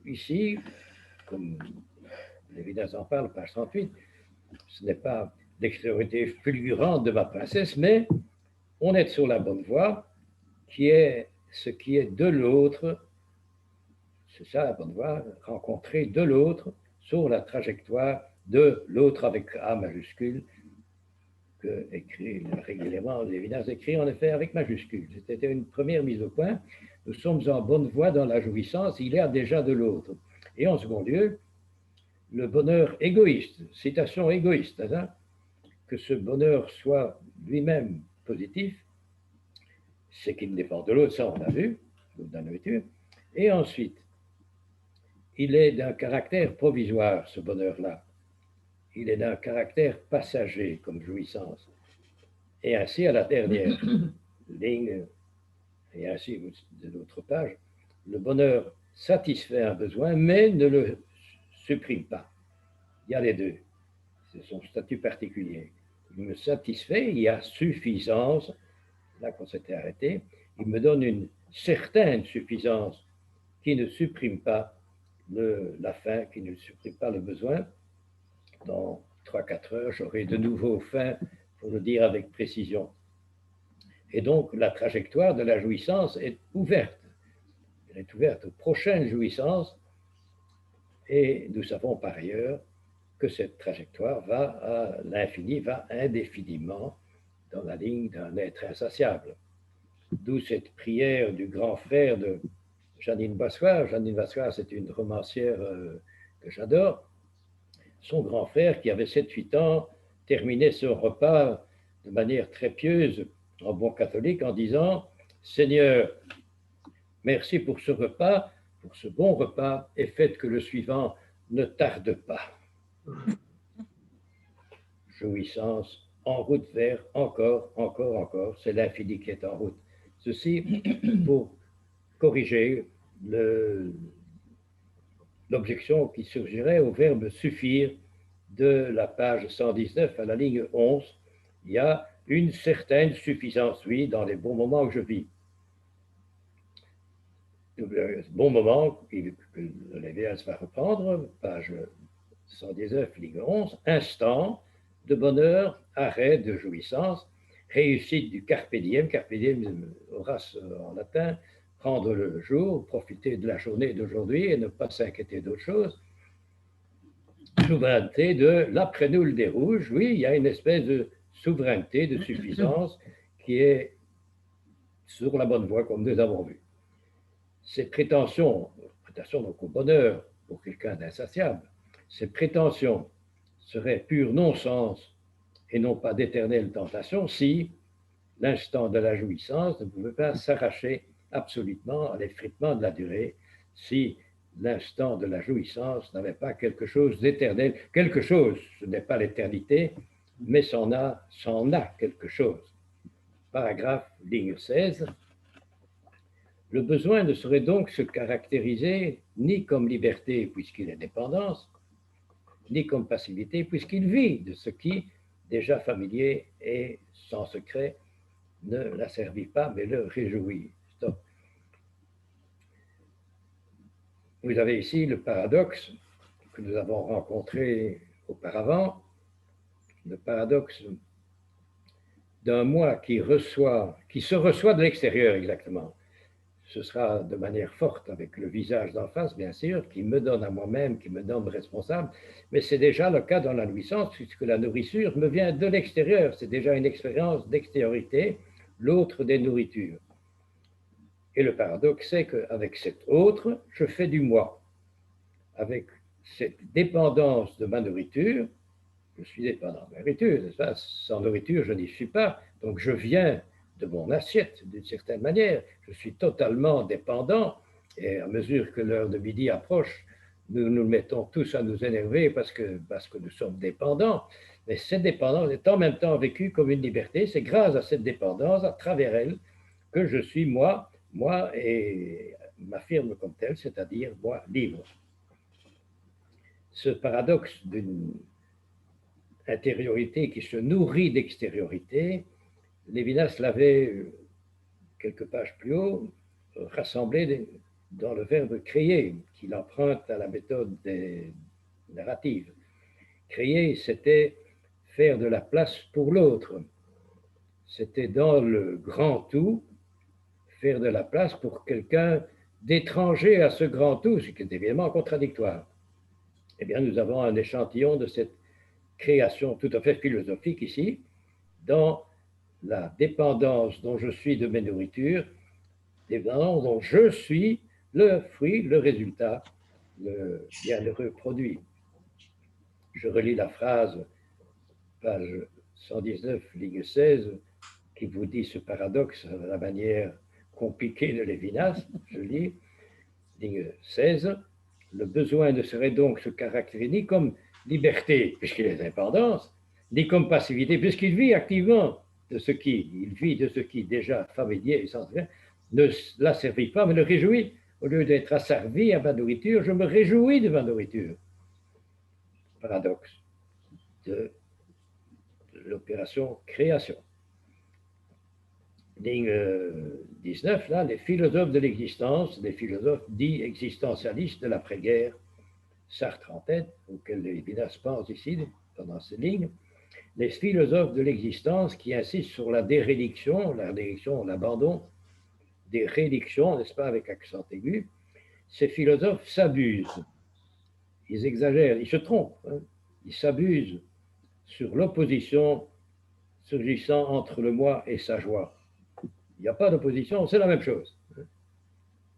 ici, comme Lévinas en parle, page 38, ce n'est pas l'extériorité fulgurante de ma princesse, mais on est sur la bonne voie, qui est ce qui est de l'autre, c'est ça la bonne voie, rencontrer de l'autre sur la trajectoire de l'autre avec A majuscule, que écrit régulièrement, Lévinas écrit en effet avec majuscule. C'était une première mise au point. Nous sommes en bonne voie dans la jouissance, il y a déjà de l'autre. Et en second lieu, le bonheur égoïste, citation égoïste, hein, que ce bonheur soit lui-même positif, c'est qu'il dépend de l'autre, ça on l'a vu, dans la nourriture. Et ensuite, il est d'un caractère provisoire, ce bonheur-là. Il est d'un caractère passager comme jouissance. Et ainsi, à la dernière ligne, et ainsi de l'autre page, le bonheur satisfait un besoin, mais ne le supprime pas. Il y a les deux. C'est son statut particulier. Il me satisfait, il y a suffisance, là qu'on s'était arrêté, il me donne une certaine suffisance qui ne supprime pas la faim, qui ne supprime pas le besoin. Dans 3-4 heures, j'aurai de nouveau faim, pour le dire avec précision. Et donc, la trajectoire de la jouissance est ouverte. Elle est ouverte aux prochaines jouissances. Et nous savons par ailleurs que cette trajectoire va à l'infini, va indéfiniment dans la ligne d'un être insatiable. D'où cette prière du grand frère de Jeannine Bassoir. Jeannine Bassoir, c'est une romancière que j'adore. Son grand frère, qui avait 7-8 ans, terminait son repas de manière très pieuse, en bon catholique, en disant « Seigneur, merci pour ce repas, pour ce bon repas, et faites que le suivant ne tarde pas. » Jouissance, en route vers encore, c'est l'infini qui est en route. Ceci pour corriger l'objection qui surgirait au verbe suffire de la page 119 à la ligne 11. Il y a une certaine suffisance, oui, dans les bons moments que je vis. Bon moment que Lévinas va reprendre, page 119, ligne 11, instant de bonheur, arrêt de jouissance, réussite du carpe diem, Horace en latin, prendre le jour, profiter de la journée d'aujourd'hui et ne pas s'inquiéter d'autre chose. Souveraineté de l'après-nous des rouges, oui, il y a une espèce de souveraineté, de suffisance qui est sur la bonne voie comme nous avons vu. Ces prétentions donc au bonheur pour quelqu'un d'insatiable, ces prétentions seraient pur non-sens et non pas d'éternelle tentation si l'instant de la jouissance ne pouvait pas s'arracher absolument à l'effritement de la durée, si l'instant de la jouissance n'avait pas quelque chose d'éternel. Quelque chose, ce n'est pas l'éternité, mais c'en a quelque chose. Paragraphe, ligne 16. Le besoin ne saurait donc se caractériser ni comme liberté puisqu'il est dépendance, ni comme passivité puisqu'il vit de ce qui, déjà familier et sans secret, ne l'asservit pas mais le réjouit. Stop. Vous avez ici le paradoxe que nous avons rencontré auparavant, le paradoxe d'un moi qui se reçoit de l'extérieur exactement. Ce sera de manière forte avec le visage d'en face, bien sûr, qui me donne à moi-même, qui me donne responsable, mais c'est déjà le cas dans la jouissance, puisque la nourriture me vient de l'extérieur, c'est déjà une expérience d'extériorité, l'autre des nourritures. Et le paradoxe, c'est qu'avec cet autre, je fais du moi. Avec cette dépendance de ma nourriture, je suis dépendant de ma nourriture, n'est-ce pas? Sans nourriture, je n'y suis pas. Donc je viens de mon assiette, d'une certaine manière. Je suis totalement dépendant. Et à mesure que l'heure de midi approche, nous nous mettons tous à nous énerver parce que nous sommes dépendants. Mais cette dépendance est en même temps vécue comme une liberté. C'est grâce à cette dépendance, à travers elle, que je suis moi et m'affirme comme tel, c'est-à-dire moi libre. Ce paradoxe d'une intériorité qui se nourrit d'extériorité, Lévinas l'avait, quelques pages plus haut, rassemblé dans le verbe créer, qu'il emprunte à la méthode des narratives. Créer, c'était faire de la place pour l'autre. C'était dans le grand tout, faire de la place pour quelqu'un d'étranger à ce grand tout, ce qui est évidemment contradictoire. Eh bien, nous avons un échantillon de cette création tout à fait philosophique ici, dans la dépendance dont je suis de mes nourritures, dépendance dont je suis le fruit, le résultat, le bienheureux produit. Je relis la phrase, page 119, ligne 16, qui vous dit ce paradoxe à la manière compliquée de Lévinas. Je lis, ligne 16, le besoin ne serait donc se caractériser ni comme liberté, puisqu'il est indépendance, ni comme passivité, puisqu'il vit activement de ce qui, déjà familier et sans rien, ne l'asservit pas, mais le réjouit. Au lieu d'être asservi à ma nourriture, je me réjouis de ma nourriture. Paradoxe de l'opération création. Ligne 19, là, les philosophes de l'existence, les philosophes dits existentialistes de l'après-guerre, Sartre en tête, auquel Lévinas pense ici, pendant ces lignes, les philosophes de l'existence qui insistent sur la déréliction, l'abandon des rélictions, n'est-ce pas, avec accent aigu, ces philosophes s'abusent, ils exagèrent, ils se trompent, hein, ils s'abusent sur l'opposition surgissant entre le moi et sa joie. Il n'y a pas d'opposition, c'est la même chose. Hein,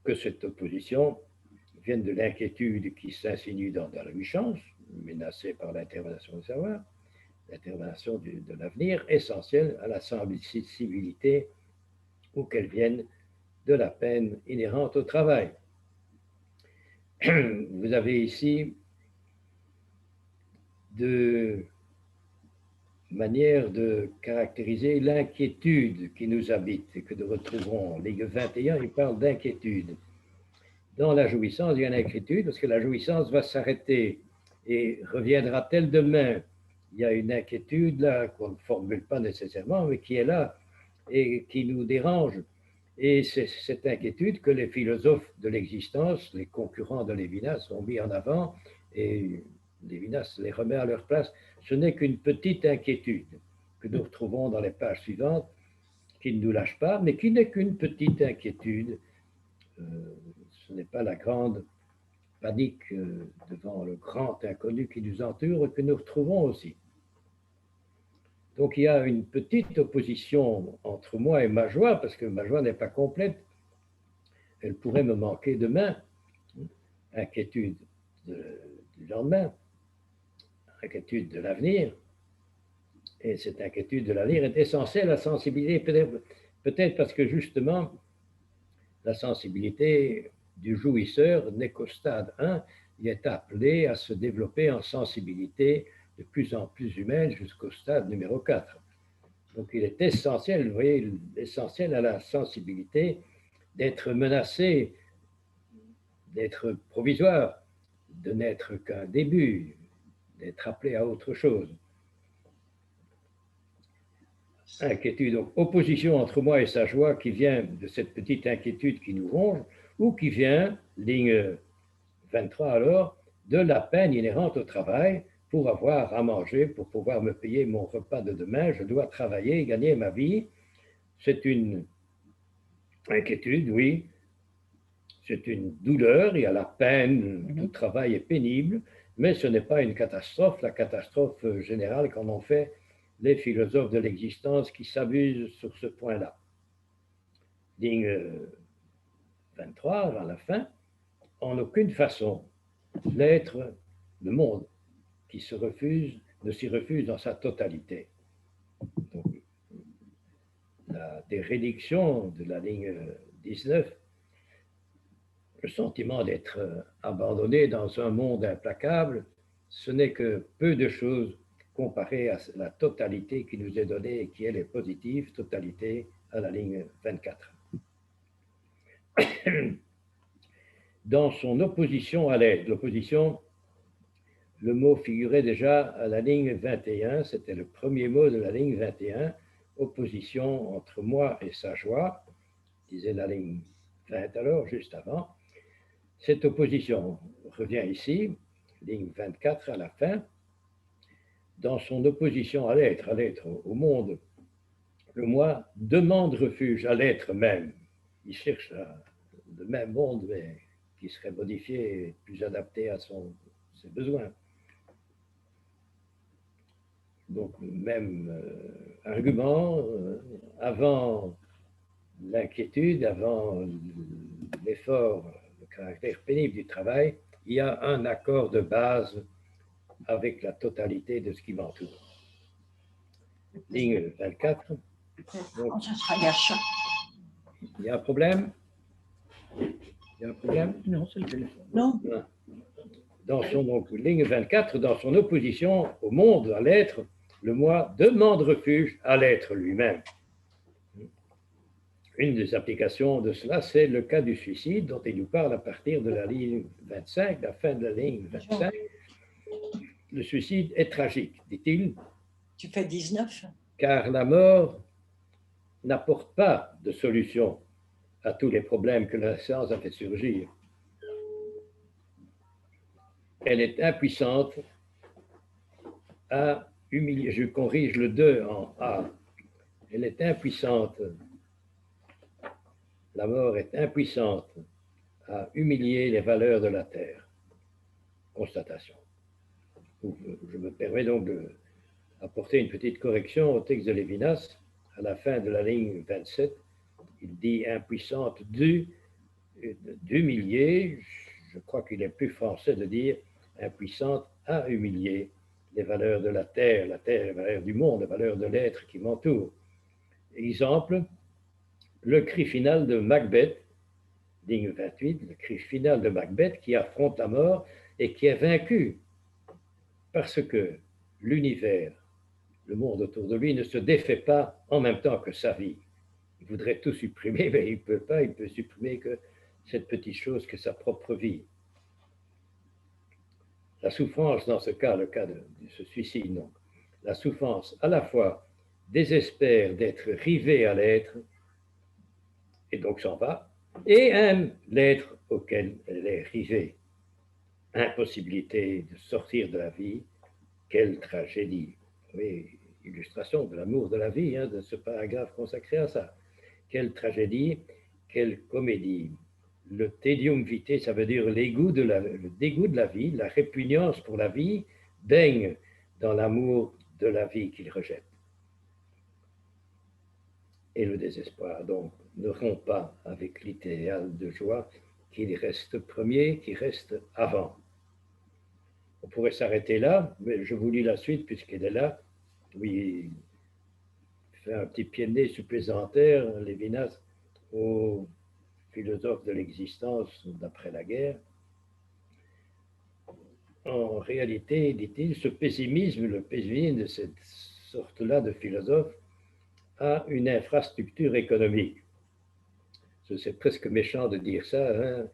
que cette opposition vienne de l'inquiétude qui s'insinue dans la jouissance, menacée par l'intervention du savoir, l'intervention de l'avenir, essentielle à la sensibilité ou qu'elle vienne de la peine inhérente au travail. Vous avez ici deux manières de caractériser l'inquiétude qui nous habite et que nous retrouverons. Ligue 21, il parle d'inquiétude. Dans la jouissance, il y a une inquiétude parce que la jouissance va s'arrêter et reviendra-t-elle demain? Il y a une inquiétude là qu'on ne formule pas nécessairement, mais qui est là et qui nous dérange. Et c'est cette inquiétude que les philosophes de l'existence, les concurrents de Lévinas, ont mis en avant, et Lévinas les remet à leur place. Ce n'est qu'une petite inquiétude que nous retrouvons dans les pages suivantes, qui ne nous lâche pas, mais qui n'est qu'une petite inquiétude. Ce n'est pas la grande panique devant le grand inconnu qui nous entoure que nous retrouvons aussi. Donc il y a une petite opposition entre moi et ma joie, parce que ma joie n'est pas complète. Elle pourrait me manquer demain. Inquiétude du lendemain, inquiétude de l'avenir. Et cette inquiétude de la lire est essentielle à la sensibilité, peut-être parce que justement, la sensibilité du jouisseur n'est qu'au stade 1, il est appelé à se développer en sensibilité de plus en plus humaine jusqu'au stade numéro 4. Donc il est essentiel, vous voyez, essentiel à la sensibilité d'être menacé, d'être provisoire, de n'être qu'un début, d'être appelé à autre chose. Inquiétude, donc opposition entre moi et sa joie qui vient de cette petite inquiétude qui nous ronge, ou qui vient, ligne 23 alors, de la peine inhérente au travail. Pour avoir à manger, pour pouvoir me payer mon repas de demain, je dois travailler et gagner ma vie. C'est une inquiétude, oui. C'est une douleur, il y a la peine, le travail est pénible, mais ce n'est pas une catastrophe, la catastrophe générale qu'en ont fait les philosophes de l'existence qui s'abusent sur ce point-là. Ligne 23, à la fin, en aucune façon, l'être, le monde, qui se refuse, ne s'y refuse dans sa totalité. Donc, la dérédiction de la ligne 19, le sentiment d'être abandonné dans un monde implacable, ce n'est que peu de choses comparé à la totalité qui nous est donnée et qui elle est positive, totalité à la ligne 24. Dans son opposition à l'aide, l'opposition, le mot figurait déjà à la ligne 21, c'était le premier mot de la ligne 21, opposition entre moi et sa joie, disait la ligne 20 alors, juste avant. Cette opposition revient ici, ligne 24 à la fin, dans son opposition à l'être au monde. Le moi demande refuge à l'être même. Il cherche le même monde, mais qui serait modifié et plus adapté à ses besoins. Donc, même argument, avant l'inquiétude, avant l'effort, le caractère pénible du travail, il y a un accord de base avec la totalité de ce qui m'entoure. Ligne 24. Donc, il y a un problème? Il y a un problème? Non, c'est le téléphone. Non. Dans son donc, ligne 24, dans son opposition au monde, à l'être, le moi demande refuge à l'être lui-même. Une des applications de cela, c'est le cas du suicide dont il nous parle à partir de la ligne 25, la fin de la ligne 25. Le suicide est tragique, dit-il. Tu fais 19. Car la mort n'apporte pas de solution à tous les problèmes que la science a fait surgir. Elle est impuissante à humilier, je corrige le 2 en A, elle est impuissante, la mort est impuissante à humilier les valeurs de la terre. Constatation. Je me permets donc d'apporter une petite correction au texte de Lévinas, à la fin de la ligne 27, il dit impuissante d'humilier, je crois qu'il est plus français de dire impuissante à humilier les valeurs de la terre, les valeurs du monde, les valeurs de l'être qui m'entoure. Exemple, le cri final de Macbeth, ligne 28, le cri final de Macbeth qui affronte la mort et qui est vaincu parce que l'univers, le monde autour de lui ne se défait pas en même temps que sa vie. Il voudrait tout supprimer, mais il ne peut pas, il peut supprimer que cette petite chose que sa propre vie. La souffrance, dans ce cas, le cas de ce suicide, donc, la souffrance à la fois désespère d'être rivé à l'être, et donc s'en va, et aime l'être auquel elle est rivée. Impossibilité de sortir de la vie, quelle tragédie. Oui, illustration de l'amour de la vie, de ce paragraphe consacré à ça. Quelle tragédie, quelle comédie. Le tedium vitae, ça veut dire le dégoût de la vie, la répugnance pour la vie, baigne dans l'amour de la vie qu'il rejette. Et le désespoir, donc, ne rompt pas avec l'idéal de joie qui reste premier, qui reste avant. On pourrait s'arrêter là, mais je vous lis la suite puisqu'elle est là. où il fait un petit pied de nez supplémentaire, Lévinas, au philosophe de l'existence d'après la guerre. En réalité, dit-il, ce pessimisme, le pessimisme de cette sorte-là de philosophe, a une infrastructure économique. C'est presque méchant de dire ça, hein,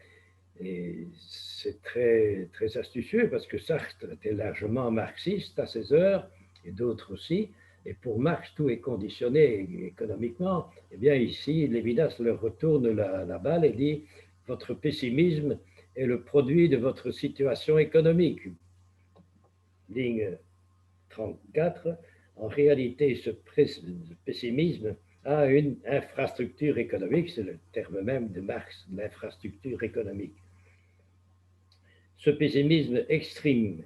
et c'est très, très astucieux parce que Sartre était largement marxiste à ses heures, et d'autres aussi, et pour Marx, tout est conditionné économiquement. Eh bien, ici, Lévinas leur retourne la balle et dit « Votre pessimisme est le produit de votre situation économique ». Ligne 34, en réalité, ce pessimisme a une infrastructure économique, c'est le terme même de Marx, l'infrastructure économique. Ce pessimisme exprime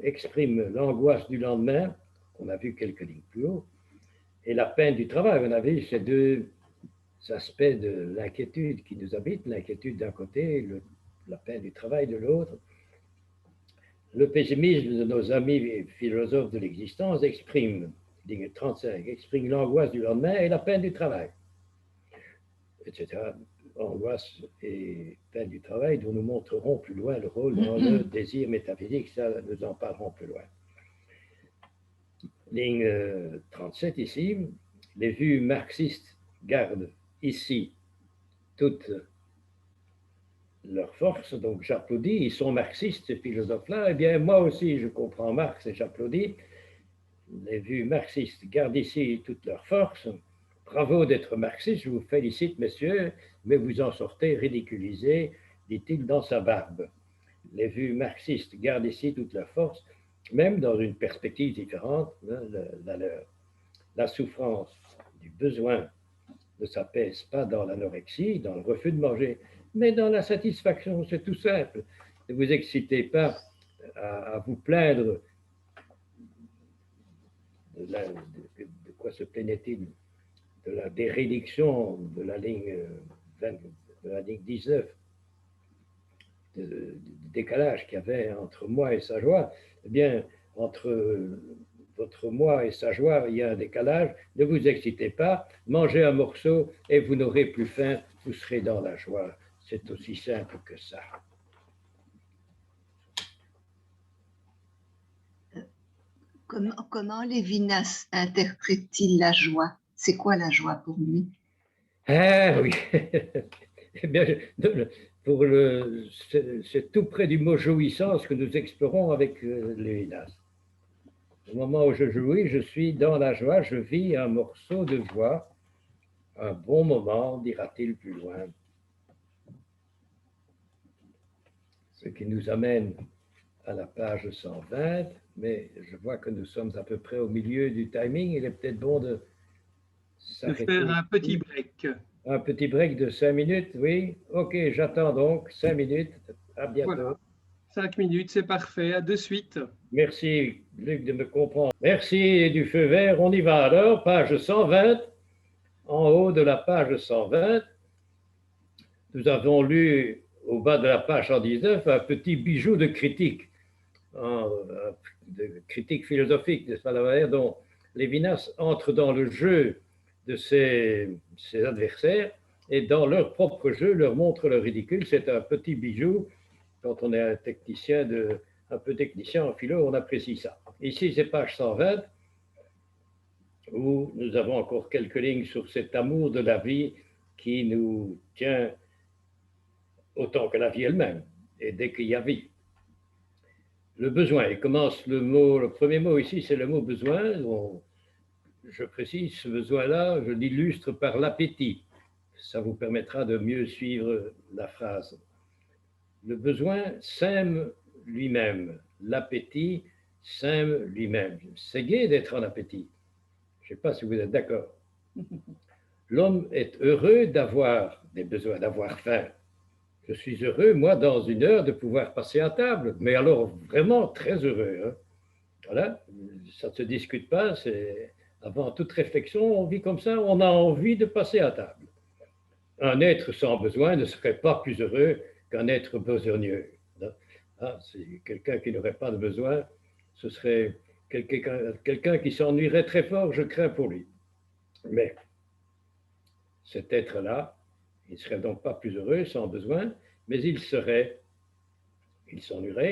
l'angoisse du lendemain, qu'on a vu quelques lignes plus haut, et la peine du travail. On a vu ces deux aspects de l'inquiétude qui nous habitent, l'inquiétude d'un côté, la peine du travail de l'autre. Le pessimisme de nos amis philosophes de l'existence exprime, ligne 35, exprime l'angoisse du lendemain et la peine du travail, etc. Angoisse et peine du travail dont nous montrerons plus loin le rôle dans le désir métaphysique, ça nous en parlerons plus loin. Ligne 37 ici, les vues marxistes gardent ici toute leur force, donc j'applaudis, ils sont marxistes ces philosophes-là, eh bien moi aussi je comprends Marx et j'applaudis. Les vues marxistes gardent ici toute leur force. Bravo d'être marxiste, je vous félicite messieurs, mais vous en sortez ridiculisés, dit-il dans sa barbe. Les vues marxistes gardent ici toute leur force, même dans une perspective différente de la leur. La souffrance du besoin ne s'apaise pas dans l'anorexie, dans le refus de manger, mais dans la satisfaction, c'est tout simple. Ne vous excitez pas à vous plaindre. De quoi se plaignait-il? De la dérédiction de la ligne 19, du décalage qu'il y avait entre moi et sa joie. Eh bien, entre votre moi et sa joie, il y a un décalage. Ne vous excitez pas, mangez un morceau et vous n'aurez plus faim, vous serez dans la joie. C'est aussi simple que ça. Comment Lévinas interprète-t-il la joie? C'est quoi la joie pour lui? Ah oui, eh bien, c'est tout près du mot jouissance que nous explorons avec Lévinas. Au moment où je jouis, je suis dans la joie, je vis un morceau de joie, un bon moment, dira-t-il plus loin. Ce qui nous amène à la page 120, mais je vois que nous sommes à peu près au milieu du timing. Il est peut-être bon de faire un petit break. Un petit break de 5 minutes, oui. Ok, j'attends donc 5 minutes. À bientôt. Voilà. 5 minutes, c'est parfait. À de suite. Merci, Luc, de me comprendre. Merci du feu vert. On y va alors. Page 120. En haut de la page 120, nous avons lu au bas de la page 119 un petit bijou de critique, de critique philosophique, n'est-ce pas, la manière dont Lévinas entre dans le jeu de ses adversaires et dans leur propre jeu leur montre le ridicule. C'est un petit bijou. Quand on est un peu technicien en philo, on apprécie ça. Ici, c'est page 120 où nous avons encore quelques lignes sur cet amour de la vie qui nous tient autant que la vie elle-même, et dès qu'il y a vie. Le besoin, il commence le premier mot ici, c'est le mot besoin. Je précise, ce besoin-là, je l'illustre par l'appétit. Ça vous permettra de mieux suivre la phrase. Le besoin sème lui-même, l'appétit sème lui-même. C'est gai d'être en appétit. Je ne sais pas si vous êtes d'accord. L'homme est heureux d'avoir des besoins, d'avoir faim. Je suis heureux, moi, dans une heure, de pouvoir passer à table. Mais alors, vraiment très heureux. Hein. Voilà, ça ne se discute pas, c'est avant toute réflexion, on vit comme ça, on a envie de passer à table. Un être sans besoin ne serait pas plus heureux qu'un être besogneux. Ah, c'est quelqu'un qui n'aurait pas de besoin, ce serait quelqu'un qui s'ennuierait très fort, je crains pour lui. Mais cet être-là, il ne serait donc pas plus heureux sans besoin, mais il s'ennuierait,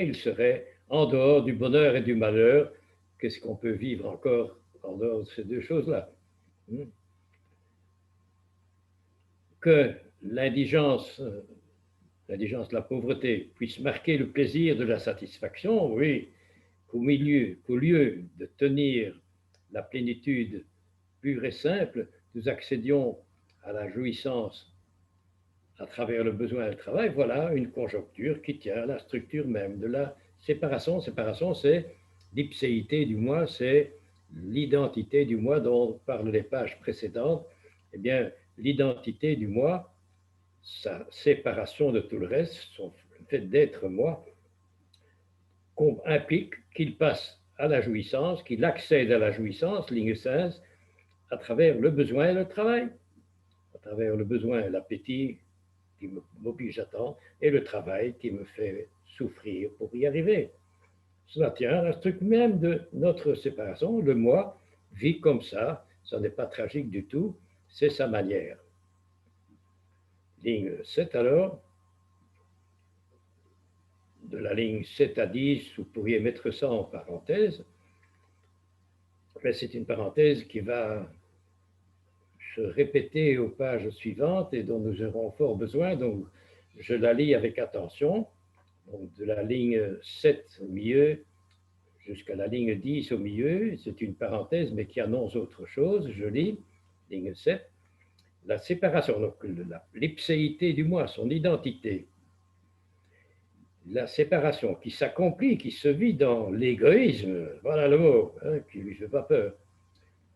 il serait en dehors du bonheur et du malheur. Qu'est-ce qu'on peut vivre encore en dehors de ces deux choses-là? Que l'indigence, la pauvreté, puisse marquer le plaisir de la satisfaction, oui, qu'au lieu de tenir la plénitude pure et simple, nous accédions à la jouissance à travers le besoin et le travail, voilà une conjoncture qui tient à la structure même de la séparation. Séparation, c'est l'ipséité du moi, c'est l'identité du moi dont parlent les pages précédentes. Eh bien, l'identité du moi, sa séparation de tout le reste, son fait d'être moi, implique qu'il passe à la jouissance, qu'il accède à la jouissance, ligne 16, à travers le besoin et le travail, à travers le besoin et l'appétit qui m'oblige à attendre, et le travail qui me fait souffrir pour y arriver. Cela tient à la structure même de notre séparation. Le moi vit comme ça n'est pas tragique du tout, c'est sa manière. Ligne 7 alors, de la ligne 7 à 10, vous pourriez mettre ça en parenthèse, mais c'est une parenthèse qui va se répéter aux pages suivantes et dont nous aurons fort besoin, donc je la lis avec attention, donc de la ligne 7 au milieu jusqu'à la ligne 10 au milieu, c'est une parenthèse mais qui annonce autre chose, je lis, ligne 7, la séparation, donc l'ipséité du moi, son identité, la séparation qui s'accomplit, qui se vit dans l'égoïsme, voilà le mot, hein, qui ne lui fait pas peur,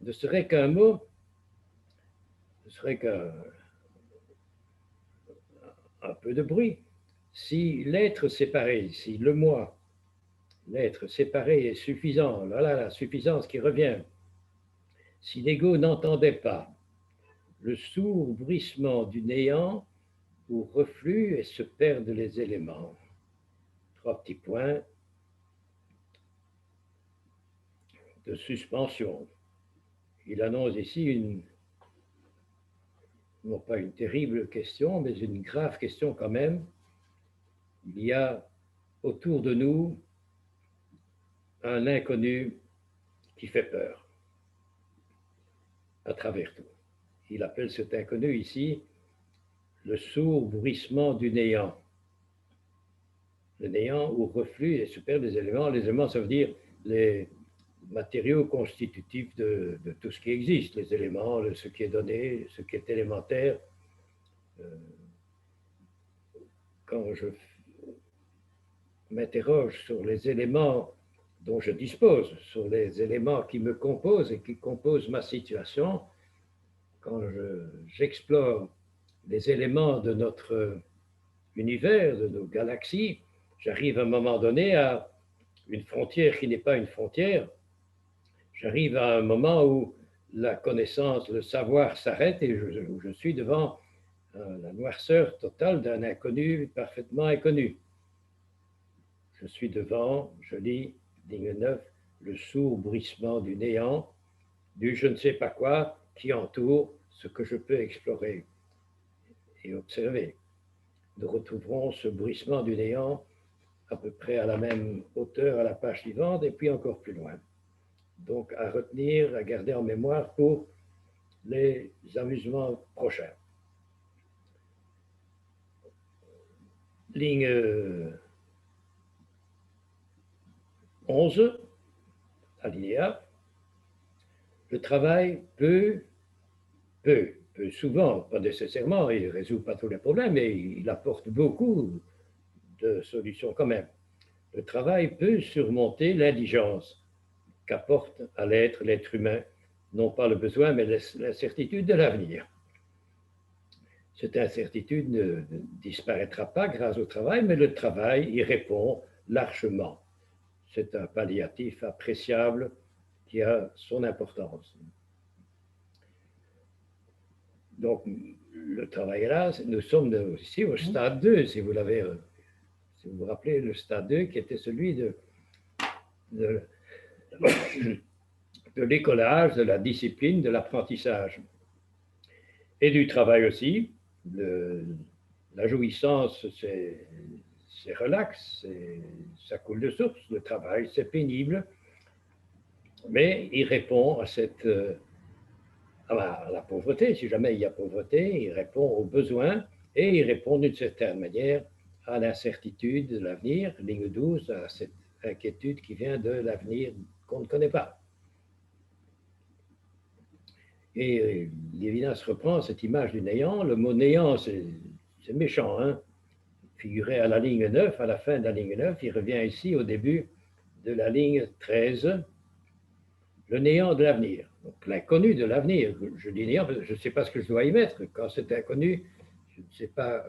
ne serait qu'un mot, ne serait qu'un peu de bruit. Si l'être séparé, si le moi, l'être séparé est suffisant, voilà la suffisance qui revient, si l'ego n'entendait pas le sourd bruissement du néant où refluent et se perdent les éléments. 3 petits points de suspension. Il annonce ici non pas une terrible question, mais une grave question quand même. Il y a autour de nous un inconnu qui fait peur à travers tout. Il appelle cet inconnu ici le sourd bruissement du néant. Le néant où refluent et se perdent les éléments. Les éléments, ça veut dire les matériaux constitutifs de tout ce qui existe, les éléments, ce qui est donné, ce qui est élémentaire. Quand je m'interroge sur les éléments dont je dispose, sur les éléments qui me composent et qui composent ma situation, quand j'explore les éléments de notre univers, de nos galaxies, j'arrive à un moment donné à une frontière qui n'est pas une frontière. J'arrive à un moment où la connaissance, le savoir s'arrête et où je suis devant la noirceur totale d'un inconnu parfaitement inconnu. Je suis devant, je lis, ligne 9, le sourd bruissement du néant, du je ne sais pas quoi qui entoure ce que je peux explorer et observer. Nous retrouverons ce bruissement du néant à peu près à la même hauteur à la page suivante et puis encore plus loin. Donc à retenir, à garder en mémoire pour les amusements prochains. Ligne 11, alinéa. Le travail peut souvent, pas nécessairement, il ne résout pas tous les problèmes, mais il apporte beaucoup de solutions quand même. Le travail peut surmonter l'indigence qu'apporte à l'être humain, non pas le besoin, mais l'incertitude de l'avenir. Cette incertitude ne disparaîtra pas grâce au travail, mais le travail y répond largement. C'est un palliatif appréciable qui a son importance. Donc, le travail est là, nous sommes ici au stade 2, si vous vous rappelez, le stade 2 qui était celui de de l'écolage, de la discipline, de l'apprentissage et du travail aussi. La jouissance, c'est relax, ça coule de source. Le travail, c'est pénible, mais il répond à la pauvreté. Si jamais il y a pauvreté, il répond aux besoins et il répond d'une certaine manière à l'incertitude de l'avenir, ligne 12, à cette inquiétude qui vient de l'avenir qu'on ne connaît pas. Et Lévinas reprend cette image du néant. Le mot néant, c'est méchant, hein? Figuré à la ligne 9, à la fin de la ligne 9, il revient ici au début de la ligne 13, le néant de l'avenir. Donc l'inconnu de l'avenir. Je dis néant, je ne sais pas ce que je dois y mettre. Quand c'est inconnu, je ne sais pas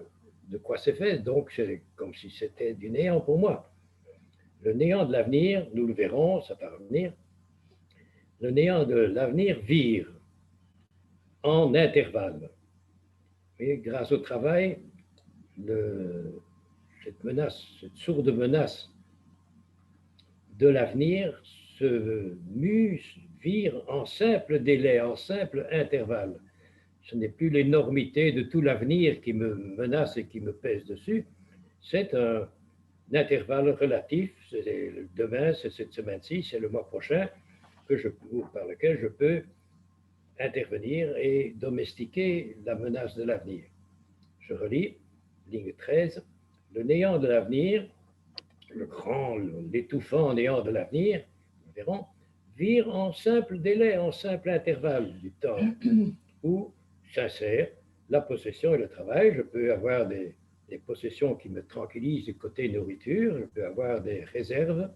de quoi c'est fait, donc c'est comme si c'était du néant pour moi. Le néant de l'avenir, nous le verrons, ça va revenir. Le néant de l'avenir vire en intervalle. Et grâce au travail, cette menace, cette sourde menace de l'avenir se vire en simple délai, en simple intervalle. Ce n'est plus l'énormité de tout l'avenir qui me menace et qui me pèse dessus, c'est un intervalle relatif, c'est demain, c'est cette semaine-ci, c'est le mois prochain, par lequel je peux intervenir et domestiquer la menace de l'avenir. Je relis, ligne 13, le néant de l'avenir, le grand, l'étouffant néant de l'avenir, nous verrons, vire en simple délai, en simple intervalle du temps où s'insère la possession et le travail. Je peux avoir des possessions qui me tranquillisent du côté nourriture, je peux avoir des réserves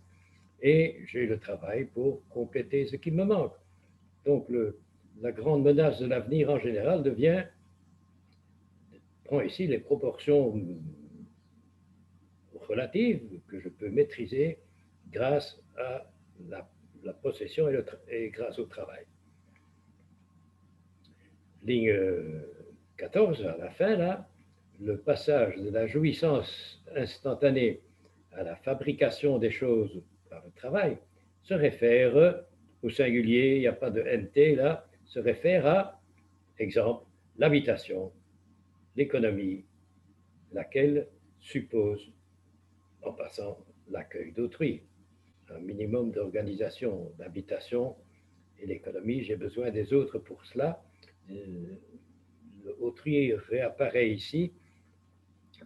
et j'ai le travail pour compléter ce qui me manque. Donc la grande menace de l'avenir en général prend ici les proportions relatives que je peux maîtriser grâce à la possession et grâce au travail. Ligne 14, à la fin, là, le passage de la jouissance instantanée à la fabrication des choses par le travail se réfère au singulier, il n'y a pas de NT là, se réfère à, exemple, l'habitation, l'économie, laquelle suppose, en passant, l'accueil d'autrui, un minimum d'organisation, d'habitation et l'économie, j'ai besoin des autres pour cela. Autrui réapparaît ici,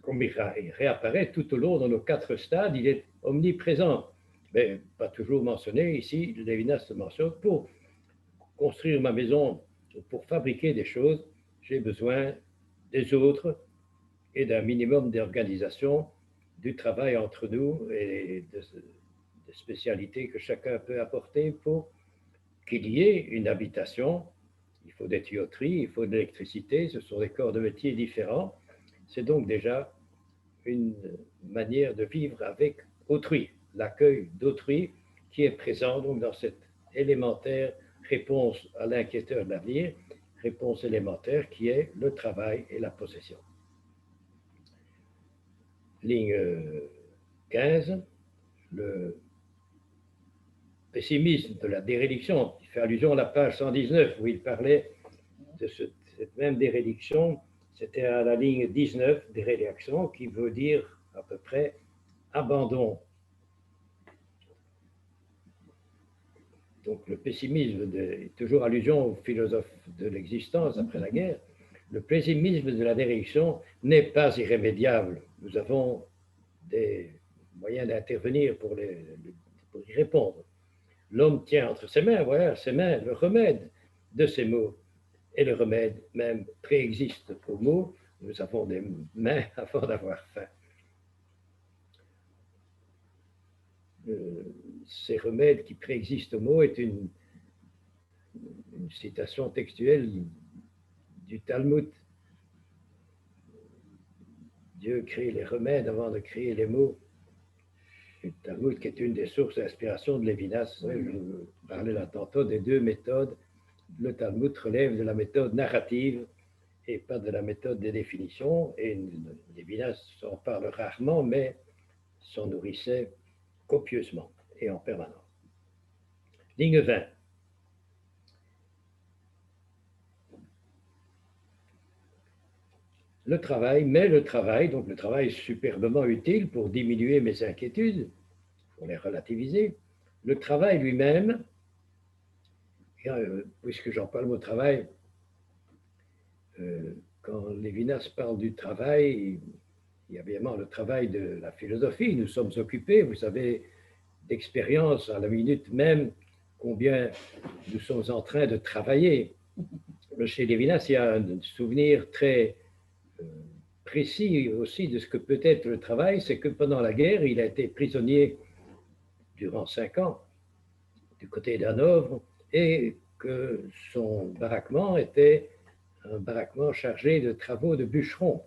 comme il réapparaît tout au long de nos 4 stades, il est omniprésent, mais pas toujours mentionné ici. Lévinas le mentionne, pour construire ma maison, pour fabriquer des choses, j'ai besoin des autres et d'un minimum d'organisation, du travail entre nous et des spécialités que chacun peut apporter pour qu'il y ait une habitation. Il faut des tuyauteries, il faut de l'électricité, ce sont des corps de métier différents. C'est donc déjà une manière de vivre avec autrui, l'accueil d'autrui qui est présent donc dans cette élémentaire réponse à l'inquiéteur de l'avenir, réponse élémentaire qui est le travail et la possession. Ligne 15, le pessimisme de la déréliction. Il fait allusion à la page 119 où il parlait de cette même déréliction. C'était à la ligne 19, déréliction, qui veut dire à peu près abandon. Donc le pessimisme, toujours allusion aux philosophes de l'existence après la guerre, le pessimisme de la déréliction n'est pas irrémédiable. Nous avons des moyens d'intervenir pour y répondre. L'homme tient entre ses mains, voilà, ses mains, le remède de ces mots. Et le remède même préexiste aux mots. Nous avons des mains avant d'avoir faim. Ces remèdes qui préexistent aux mots est une citation textuelle du Talmud. Dieu crée les remèdes avant de créer les mots. Le Talmud qui est une des sources d'inspiration de Lévinas. Je parlais là tantôt des 2 méthodes. Le Talmud relève de la méthode narrative et pas de la méthode des définitions. Et Lévinas en parle rarement, mais s'en nourrissait copieusement et en permanence. Ligne 20. Le travail, mais le travail, donc le travail superbement utile pour diminuer mes inquiétudes, pour les relativiser, le travail lui-même, puisque j'en parle au travail, quand Lévinas parle du travail, il y a évidemment le travail de la philosophie. Nous sommes occupés, vous savez, d'expérience à la minute même, combien nous sommes en train de travailler. Chez Lévinas, il y a un souvenir très précis aussi de ce que peut être le travail, c'est que pendant la guerre, il a été prisonnier durant 5 ans du côté d'Hanovre et que son baraquement était un baraquement chargé de travaux de bûcheron.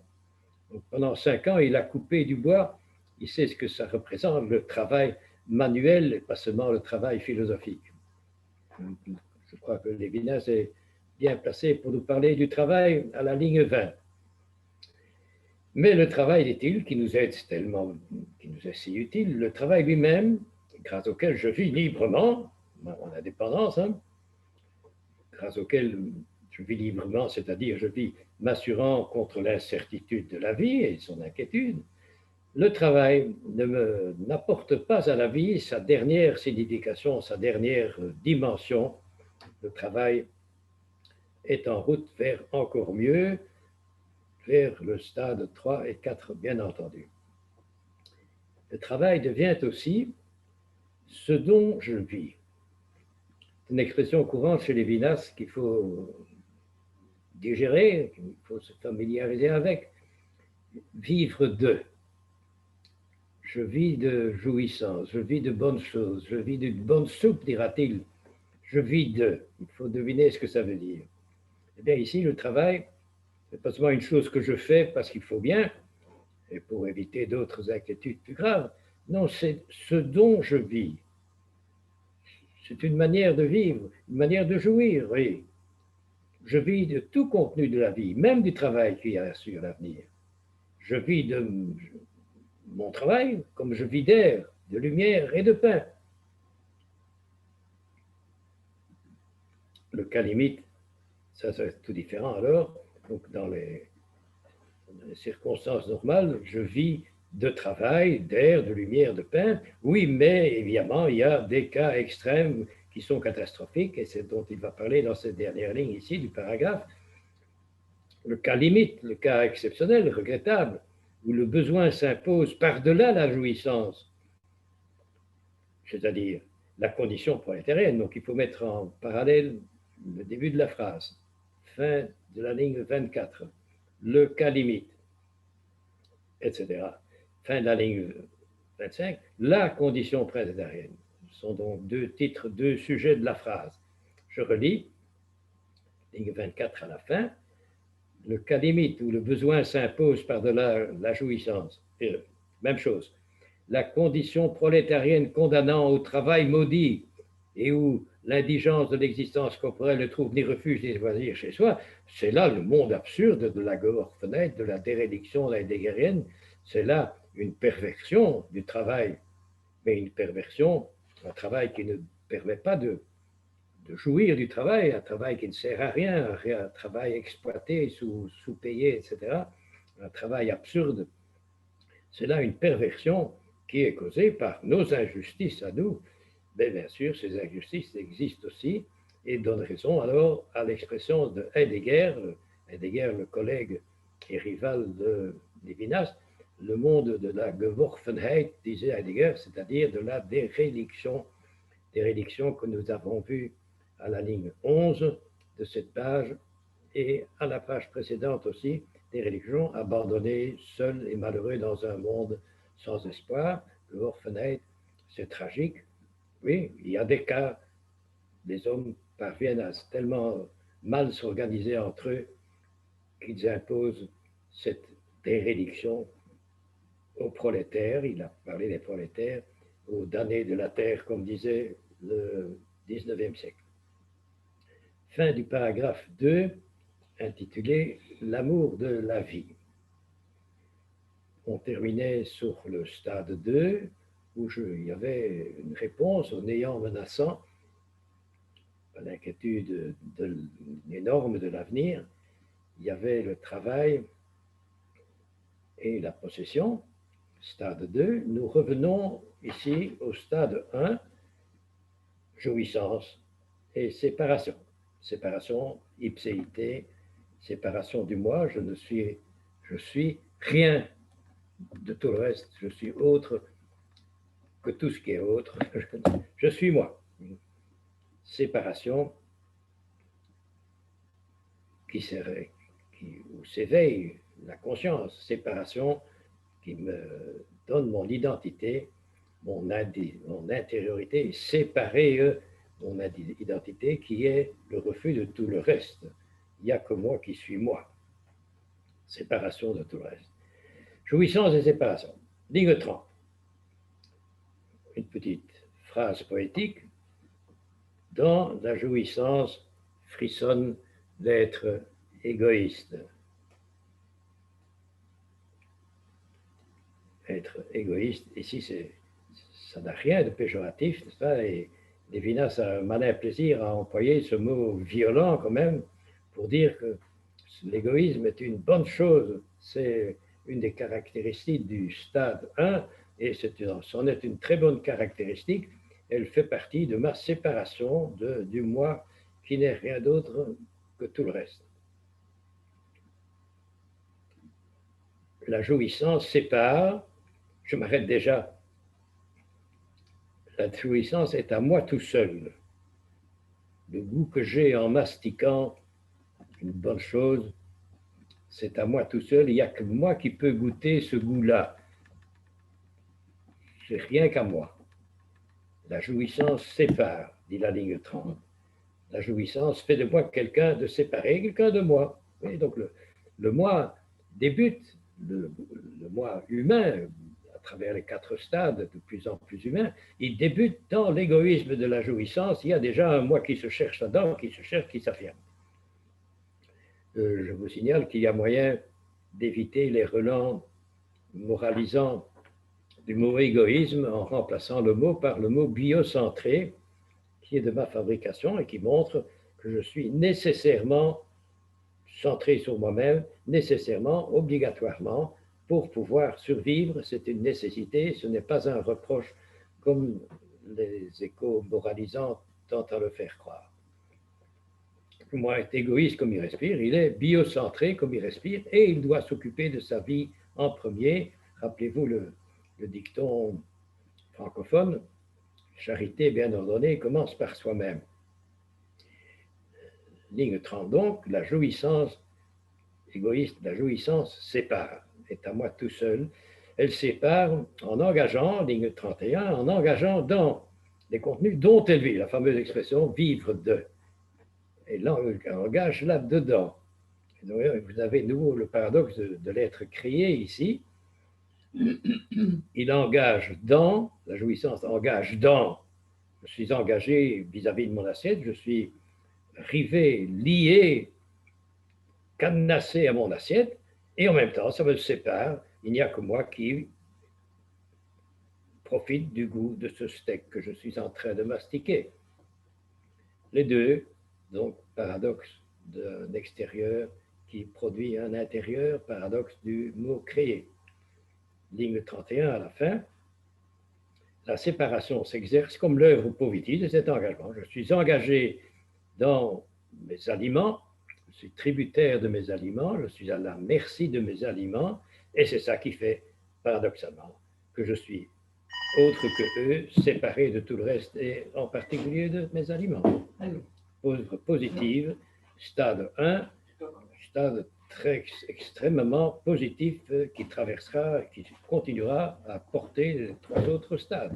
Donc, pendant 5 ans, il a coupé du bois. Il sait ce que ça représente, le travail manuel et pas seulement le travail philosophique. Je crois que Lévinas est bien placé pour nous parler du travail à la ligne 20. Mais le travail, dit-il, qui nous aide tellement, qui nous est si utile, le travail lui-même, grâce auquel je vis librement, mon indépendance, grâce auquel je vis librement, c'est-à-dire je vis m'assurant contre l'incertitude de la vie et son inquiétude, le travail n'apporte pas à la vie sa dernière signification, sa dernière dimension. Le travail est en route vers encore mieux, vers le stade 3 et 4, bien entendu. Le travail devient aussi ce dont je vis. C'est une expression courante chez Lévinas qu'il faut digérer, qu'il faut se familiariser avec. Vivre de. Je vis de jouissance, je vis de bonnes choses, je vis d'une bonne soupe, dira-t-il. Je vis de. Il faut deviner ce que ça veut dire. Eh bien, ici, le travail, ce n'est pas seulement une chose que je fais parce qu'il faut bien, et pour éviter d'autres inquiétudes plus graves. Non, c'est ce dont je vis. C'est une manière de vivre, une manière de jouir, oui. Je vis de tout contenu de la vie, même du travail qui assure l'avenir. Je vis de mon travail comme je vis d'air, de lumière et de pain. Le cas limite, ça c'est tout différent alors. Donc dans les circonstances normales, je vis de travail, d'air, de lumière, de pain. Oui, mais évidemment, il y a des cas extrêmes qui sont catastrophiques, et c'est dont il va parler dans cette dernière ligne ici du paragraphe. Le cas limite, le cas exceptionnel, regrettable, où le besoin s'impose par-delà la jouissance, c'est-à-dire la condition prolétarienne. Donc il faut mettre en parallèle le début de la phrase, fin de la ligne 24, le cas limite, etc. Fin de la ligne 25, la condition prolétarienne. Ce sont donc deux titres, deux sujets de la phrase. Je relis, ligne 24 à la fin, le cas limite où le besoin s'impose par-delà la jouissance. Même chose. La condition prolétarienne condamnant au travail maudit et où l'indigence de l'existence corporelle ne trouve ni refuge ni loisir chez soi, c'est là le monde absurde de la Geworfenheit, de la dérédiction heideggerienne. C'est là une perversion du travail, mais une perversion, un travail qui ne permet pas de jouir du travail, un travail qui ne sert à rien, un travail exploité, sous-payé, etc., un travail absurde. C'est là une perversion qui est causée par nos injustices à nous. Mais bien sûr, ces injustices existent aussi et donnent raison alors à l'expression de Heidegger, le collègue et rival de Lévinas, le monde de la Geworfenheit, disait Heidegger, c'est-à-dire de la dérédiction que nous avons vues à la ligne 11 de cette page et à la page précédente aussi, des religions abandonnées, seules et malheureux dans un monde sans espoir. L'orphelinat, c'est tragique. Oui, il y a des cas, les hommes parviennent à tellement mal s'organiser entre eux qu'ils imposent cette dérédiction aux prolétaires. Il a parlé des prolétaires, aux damnés de la terre, comme disait le 19e siècle. Fin du paragraphe 2, intitulé « L'amour de la vie ». On terminait sur le stade 2, où il y avait une réponse au néant menaçant, l'inquiétude énorme de l'avenir, il y avait le travail et la possession, stade 2. Nous revenons ici au stade 1, jouissance et séparation. Séparation, ipséité, séparation du moi, je suis rien de tout le reste, je suis autre que tout ce qui est autre, je suis moi. Séparation où s'éveille la conscience, séparation qui me donne mon identité, mon intériorité, séparer mon identité qui est le refus de tout le reste. Il n'y a que moi qui suis moi. Séparation de tout le reste. Jouissance et séparation. Ligne 30. Une petite phrase poétique. Dans la jouissance frissonne l'être égoïste. Être égoïste, ici, ça n'a rien de péjoratif, n'est-ce pas? Et Lévinas a un malin plaisir à employer ce mot violent quand même pour dire que l'égoïsme est une bonne chose. C'est une des caractéristiques du stade 1 et c'en est une très bonne caractéristique. Elle fait partie de ma séparation du moi qui n'est rien d'autre que tout le reste. La jouissance sépare, je m'arrête déjà, la jouissance est à moi tout seul. Le goût que j'ai en mastiquant une bonne chose, c'est à moi tout seul, il n'y a que moi qui peux goûter ce goût-là. C'est rien qu'à moi. La jouissance sépare, dit la ligne 30. La jouissance fait de moi quelqu'un de séparé, quelqu'un de moi. Et donc le moi débute, le moi humain, à travers les 4 stades de plus en plus humains, il débute dans l'égoïsme de la jouissance. Il y a déjà un moi qui se cherche là-dedans, qui se cherche, qui s'affirme. Je vous signale qu'il y a moyen d'éviter les relents moralisants du mot égoïsme en remplaçant le mot par le mot biocentré, qui est de ma fabrication et qui montre que je suis nécessairement centré sur moi-même, nécessairement, obligatoirement, pour pouvoir survivre. C'est une nécessité, ce n'est pas un reproche comme les échos moralisants tentent à le faire croire. Le moi est égoïste comme il respire, il est biocentré comme il respire et il doit s'occuper de sa vie en premier. Rappelez-vous le dicton francophone, charité bien ordonnée commence par soi-même. Ligne 30 donc, la jouissance égoïste, la jouissance sépare, est à moi tout seul. Elle sépare en engageant, ligne 31, en engageant dans les contenus dont elle vit, la fameuse expression vivre de. Et là, on engage là-dedans. Vous avez de nouveau le paradoxe de l'être créé ici. Il engage dans, la jouissance engage dans, je suis engagé vis-à-vis de mon assiette, je suis rivé, lié, cadenassé à mon assiette, et en même temps, ça me sépare, il n'y a que moi qui profite du goût de ce steak que je suis en train de mastiquer. Les deux, donc, paradoxe d'un extérieur qui produit un intérieur, paradoxe du mot créé. Ligne 31 à la fin, la séparation s'exerce comme l'œuvre positive de cet engagement. Je suis engagé dans mes aliments, je suis tributaire de mes aliments, je suis à la merci de mes aliments, et c'est ça qui fait, paradoxalement, que je suis autre que eux, séparé de tout le reste, et en particulier de mes aliments. Œuvre positive, stade 1, stade extrêmement positif qui traversera, qui continuera à porter les 3 autres stades.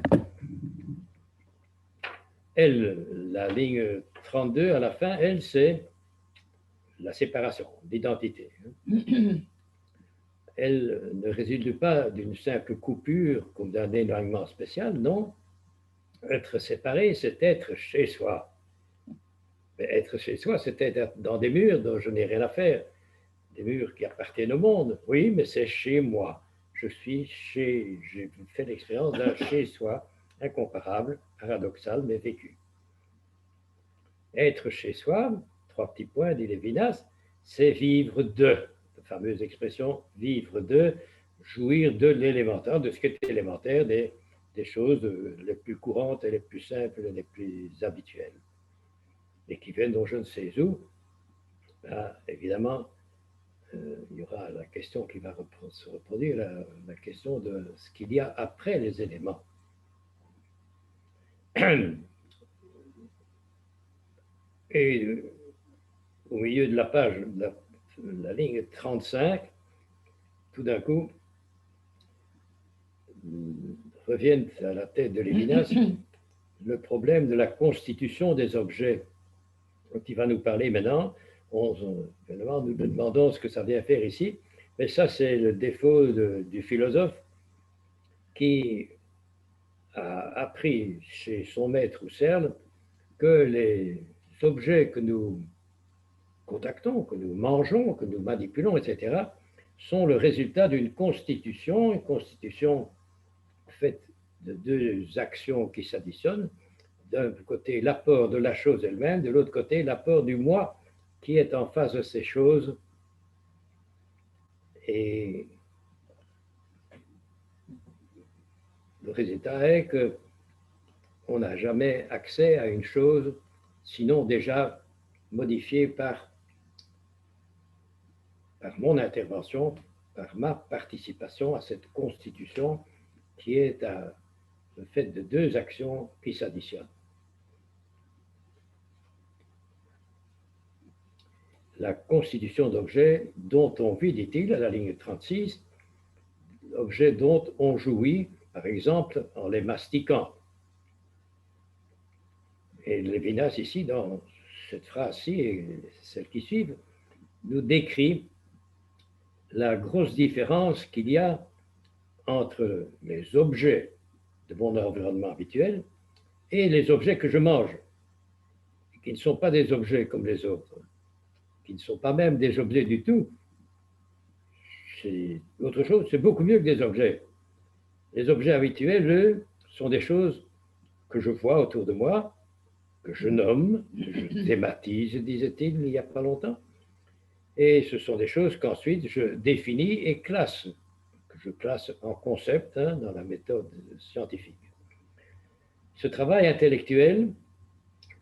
Elle, la ligne 32 à la fin, elle, c'est la séparation, l'identité. Elle ne résulte pas d'une simple coupure comme d'un éloignement spécial, non. Être séparé, c'est être chez soi. Mais être chez soi, c'est être dans des murs dont je n'ai rien à faire. Des murs qui appartiennent au monde, oui, mais c'est chez moi. J'ai fait l'expérience d'un chez-soi incomparable, paradoxal, mais vécu. Être chez soi, 3 petits points, dit Lévinas, c'est vivre de, la fameuse expression vivre de, jouir de l'élémentaire, de ce qui est élémentaire, des choses les plus courantes et les plus simples et les plus habituelles. Et qui viennent dont je ne sais où, ben, évidemment, il y aura la question qui va se reproduire, la question de ce qu'il y a après les éléments. Et au milieu de la page, la ligne 35, tout d'un coup, reviennent à la tête de Lévinas le problème de la constitution des objets. Donc, il va nous parler maintenant. Évidemment, nous demandons ce que ça vient faire ici, mais ça, c'est le défaut du philosophe qui a appris chez son maître Husserl que les objets que nous contactons, que nous mangeons, que nous manipulons, etc., sont le résultat d'une constitution, une constitution faite de 2 actions qui s'additionnent. D'un côté, l'apport de la chose elle-même, de l'autre côté, l'apport du moi qui est en face de ces choses. Et le résultat est que on n'a jamais accès à une chose, sinon déjà modifiée par mon intervention, par ma participation à cette constitution qui est le fait de 2 actions qui s'additionnent. La constitution d'objets dont on vit, dit-il, à la ligne 36, objets dont on jouit, par exemple, en les mastiquant. Et Lévinas, ici, dans cette phrase-ci et celle qui suit, nous décrit la grosse différence qu'il y a entre les objets de mon environnement habituel et les objets que je mange, qui ne sont pas des objets comme les autres, qui ne sont pas même des objets du tout. C'est autre chose, c'est beaucoup mieux que des objets. Les objets habituels, eux, sont des choses que je vois autour de moi, que je nomme, que je thématise, disait-il il n'y a pas longtemps. Et ce sont des choses qu'ensuite je définis et classe, que je classe en concept dans la méthode scientifique. Ce travail intellectuel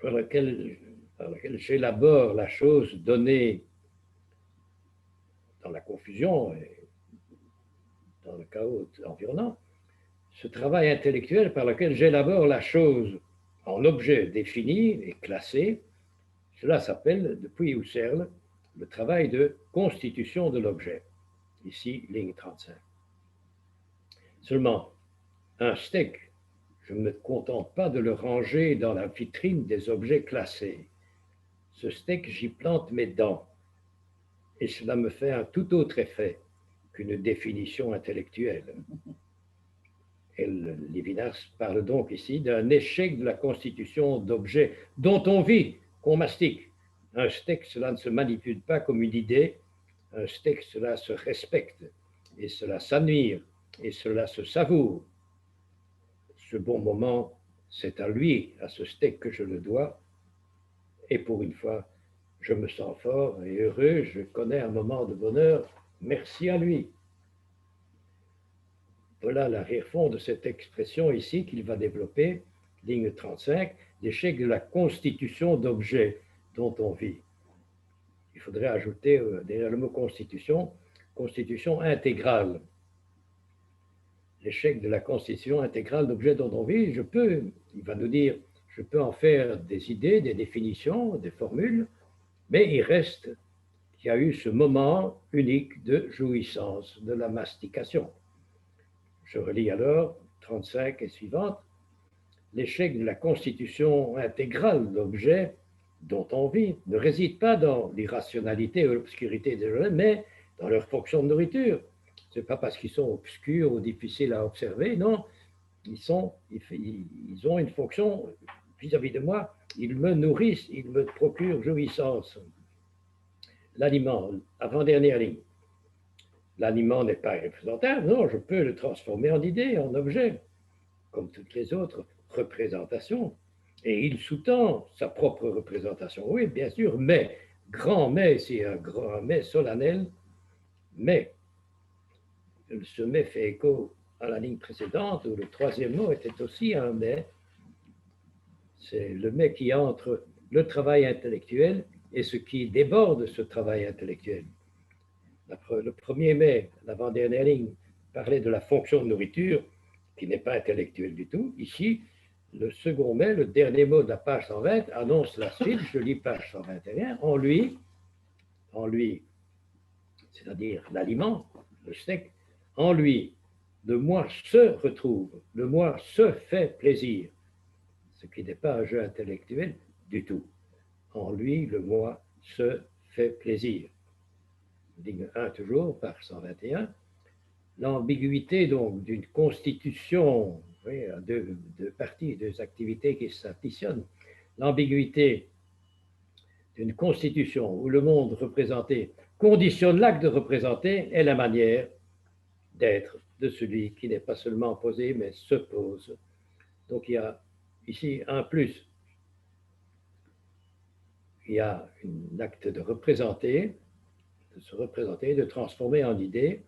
par lequel j'élabore la chose donnée dans la confusion et dans le chaos environnant, ce travail intellectuel par lequel j'élabore la chose en objet défini et classé, cela s'appelle, depuis Husserl, le travail de constitution de l'objet. Ici, ligne 35. Seulement, un steak, je ne me contente pas de le ranger dans la vitrine des objets classés. Ce steak, j'y plante mes dents. Et cela me fait un tout autre effet qu'une définition intellectuelle. Et Lévinas parle donc ici d'un échec de la constitution d'objets dont on vit, qu'on mastique. Un steak, cela ne se manipule pas comme une idée. Un steak, cela se respecte et cela s'admire et cela se savoure. Ce bon moment, c'est à lui, à ce steak que je le dois. Et pour une fois, je me sens fort et heureux, je connais un moment de bonheur, merci à lui. Voilà l'arrière-fond de cette expression ici qu'il va développer, ligne 35, l'échec de la constitution d'objets dont on vit. Il faudrait ajouter derrière le mot constitution, constitution intégrale. L'échec de la constitution intégrale d'objets dont on vit, il va nous dire, je peux en faire des idées, des définitions, des formules, mais il reste qu'il y a eu ce moment unique de jouissance, de la mastication. Je relis alors 35 et suivante. L'échec de la constitution intégrale d'objets dont on vit ne réside pas dans l'irrationalité ou l'obscurité des objets, mais dans leur fonction de nourriture. Ce n'est pas parce qu'ils sont obscurs ou difficiles à observer, non. Ils ont une fonction vis-à-vis de moi. Ils me nourrissent, ils me procurent jouissance. L'aliment, avant-dernière ligne. L'aliment n'est pas représentable, non, je peux le transformer en idée, en objet, comme toutes les autres représentations. Et il sous-tend sa propre représentation, oui, bien sûr, mais, grand mais, c'est un grand mais solennel, mais ce mais fait écho à la ligne précédente où le troisième mot était aussi un mais. C'est le mais qui entre le travail intellectuel et ce qui déborde ce travail intellectuel. Le premier mais, l'avant-dernière ligne, parlait de la fonction de nourriture qui n'est pas intellectuelle du tout. Ici, le second mais, le dernier mot de la page 120, annonce la suite. Je lis page 121. En lui, c'est-à-dire l'aliment, le steak, en lui, le moi se retrouve, le moi se fait plaisir, ce qui n'est pas un jeu intellectuel du tout. En lui, le moi se fait plaisir. Ligne 1 toujours, page 121. L'ambiguïté donc d'une constitution, oui, deux parties, deux activités qui s'additionnent. L'ambiguïté d'une constitution où le monde représenté conditionne l'acte de représenter est la manière d'être de celui qui n'est pas seulement posé, mais se pose. Donc il y a ici un plus. Il y a un acte de représenter, de se représenter, de transformer en idée.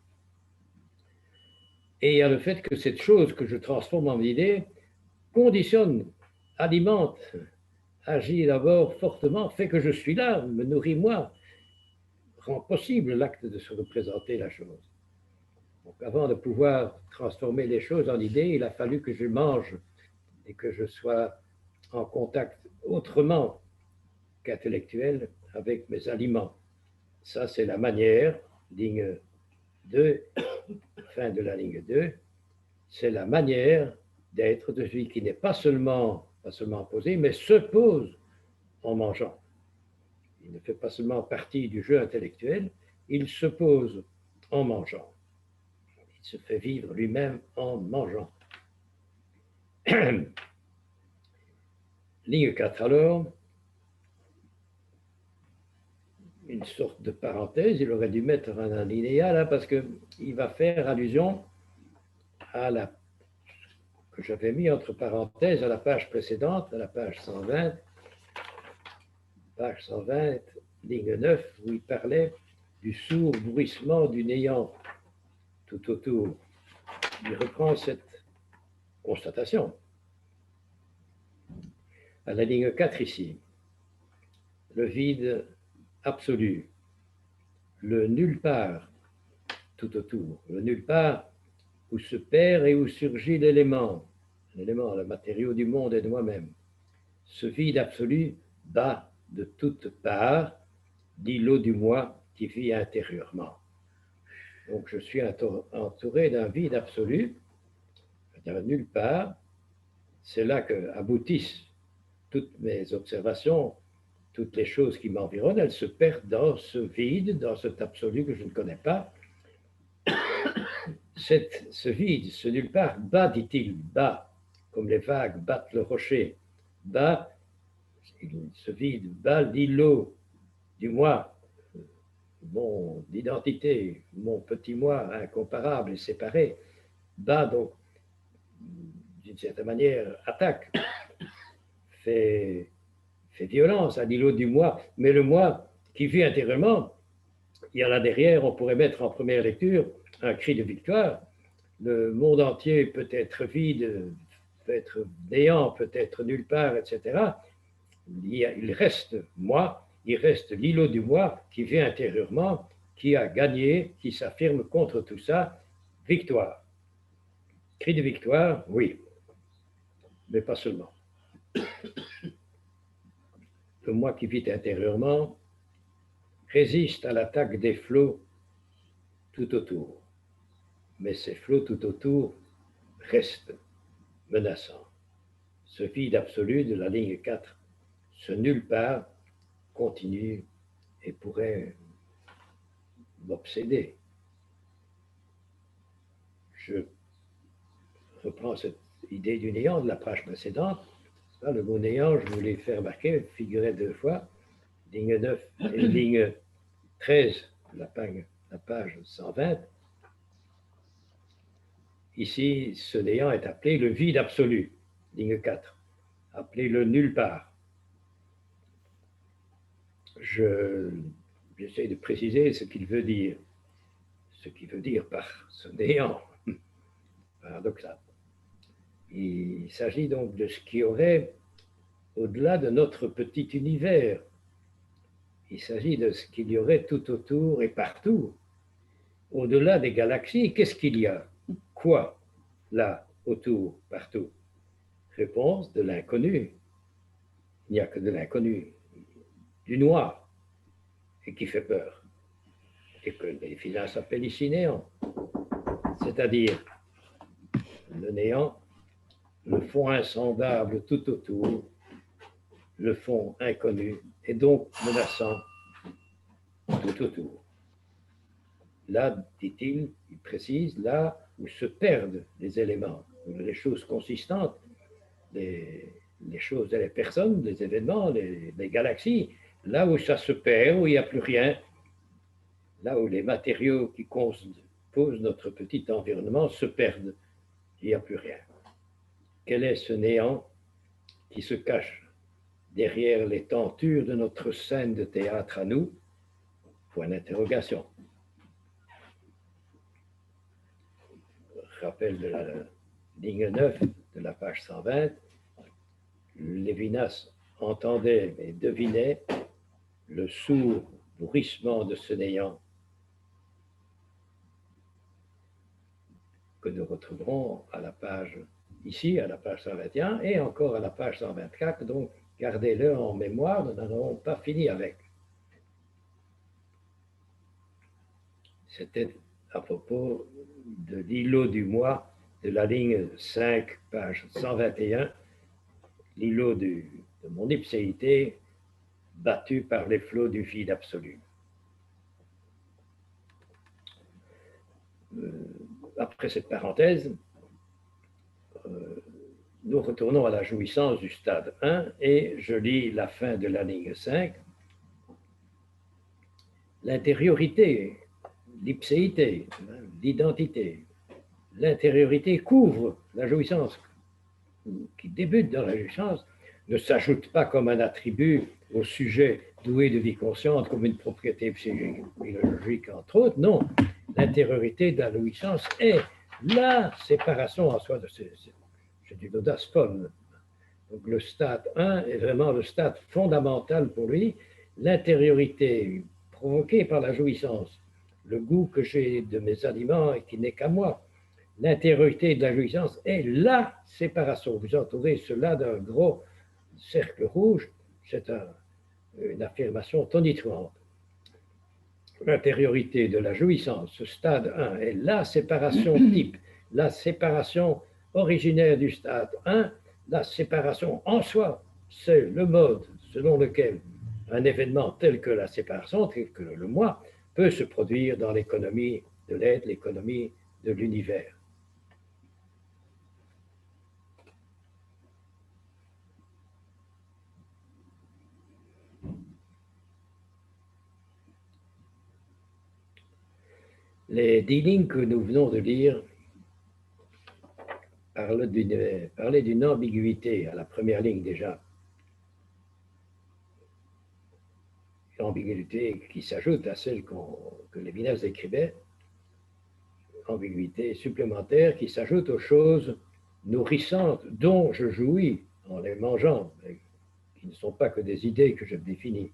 Et il y a le fait que cette chose que je transforme en idée conditionne, alimente, agit d'abord fortement, fait que je suis là, me nourrit moi, rend possible l'acte de se représenter la chose. Donc avant de pouvoir transformer les choses en idées, il a fallu que je mange et que je sois en contact autrement qu'intellectuel avec mes aliments. Ça, c'est la manière, ligne 2, fin de la ligne 2, c'est la manière d'être de celui qui n'est pas seulement posé, mais se pose en mangeant. Il ne fait pas seulement partie du jeu intellectuel, il se pose en mangeant. Il se fait vivre lui-même en mangeant. Ligne 4 alors, une sorte de parenthèse, il aurait dû mettre un alinéa là parce qu'il va faire allusion à la que j'avais mis entre parenthèses à la page précédente, à la page 120, ligne 9, où il parlait du sourd bruissement du néant tout autour. Il reprend cette constatation. À la ligne 4 ici, le vide absolu, le nulle part tout autour, le nulle part où se perd et où surgit l'élément, le matériau du monde et de moi-même. Ce vide absolu bat de toutes parts, d'îlots du moi qui vit intérieurement. Donc je suis entouré d'un vide absolu, d'un nulle part. C'est là que aboutissent toutes mes observations, toutes les choses qui m'environnent, elles se perdent dans ce vide, dans cet absolu que je ne connais pas. Ce vide, ce nulle part, bat, dit-il, bat, comme les vagues battent le rocher, bat, ce vide, bat l'îlot du moi, mon identité, mon petit moi incomparable et séparé, bat donc, d'une certaine manière, attaque, fait violence à l'îlot du moi, mais le moi qui vit intérieurement, il y a là derrière, on pourrait mettre en première lecture un cri de victoire. Le monde entier peut être vide, peut être néant, peut être nulle part, etc. Il reste moi, il reste l'îlot du moi qui vit intérieurement, qui a gagné, qui s'affirme contre tout ça. Victoire. Cri de victoire, oui, mais pas seulement. Le moi qui vit intérieurement résiste à l'attaque des flots tout autour. Mais ces flots tout autour restent menaçants. Ce vide absolu de la ligne 4, ce nulle part, continue et pourrait m'obséder. Je reprends cette idée du néant de la page précédente. Le mot néant, je voulais faire remarquer, figurait deux fois, ligne 9 et ligne 13, la page 120. Ici, ce néant est appelé le vide absolu, ligne 4. appelez-le nulle part. J'essaie de préciser ce qu'il veut dire par ce néant paradoxal. Il s'agit donc de ce qui aurait au-delà de notre petit univers. Il s'agit de ce qu'il y aurait tout autour et partout, au-delà des galaxies. Qu'est-ce qu'il y a? Quoi, là, autour, partout? Réponse, de l'inconnu. Il n'y a que de l'inconnu, du noir, et qui fait peur, et que les finances appellent ici néant, c'est-à-dire le néant, le fond insondable tout autour, le fond inconnu, et donc menaçant tout autour. Là, dit-il, il précise, là où se perdent les éléments, les choses consistantes, les choses, les personnes, les événements, les galaxies, là où ça se perd, où il n'y a plus rien, là où les matériaux qui composent notre petit environnement se perdent, il n'y a plus rien. Quel est ce néant qui se cache derrière les tentures de notre scène de théâtre à nous? Point d'interrogation. Rappel de la ligne 9 de la page 120, Lévinas entendait et devinait le sourd bruissement de ce néant que nous retrouverons à la page, ici, à la page 121 et encore à la page 124, donc gardez-le en mémoire, nous n'en avons pas fini avec. C'était à propos de l'îlot du moi, de la ligne 5, page 121, l'îlot de mon ipséité battu par les flots du vide absolu. Après cette parenthèse, nous retournons à la jouissance du stade 1 et je lis la fin de la ligne 5. L'intériorité, l'ipséité, l'identité, l'intériorité couvre la jouissance qui débute dans la jouissance, ne s'ajoute pas comme un attribut au sujet doué de vie consciente, comme une propriété psychologique, entre autres. Non, l'intériorité de la jouissance est la séparation en soi de c'est une audace folle. Donc le stade 1 est vraiment le stade fondamental pour lui, l'intériorité provoquée par la jouissance, le goût que j'ai de mes aliments et qui n'est qu'à moi. L'intériorité de la jouissance est la séparation. Vous entourez cela d'un gros cercle rouge, c'est une affirmation tonitruante. L'intériorité de la jouissance, ce stade 1, est la séparation type, la séparation originaire du stade 1, la séparation en soi, c'est le mode selon lequel un événement tel que la séparation, tel que le moi, peut se produire dans l'économie de l'être, l'économie de l'univers. Les 10 lignes que nous venons de lire parlaient d'une ambiguïté à la première ligne déjà. Une ambiguïté qui s'ajoute à celle que Lévinas décrivait, ambiguïté supplémentaire qui s'ajoute aux choses nourrissantes dont je jouis en les mangeant, mais qui ne sont pas que des idées que je définis.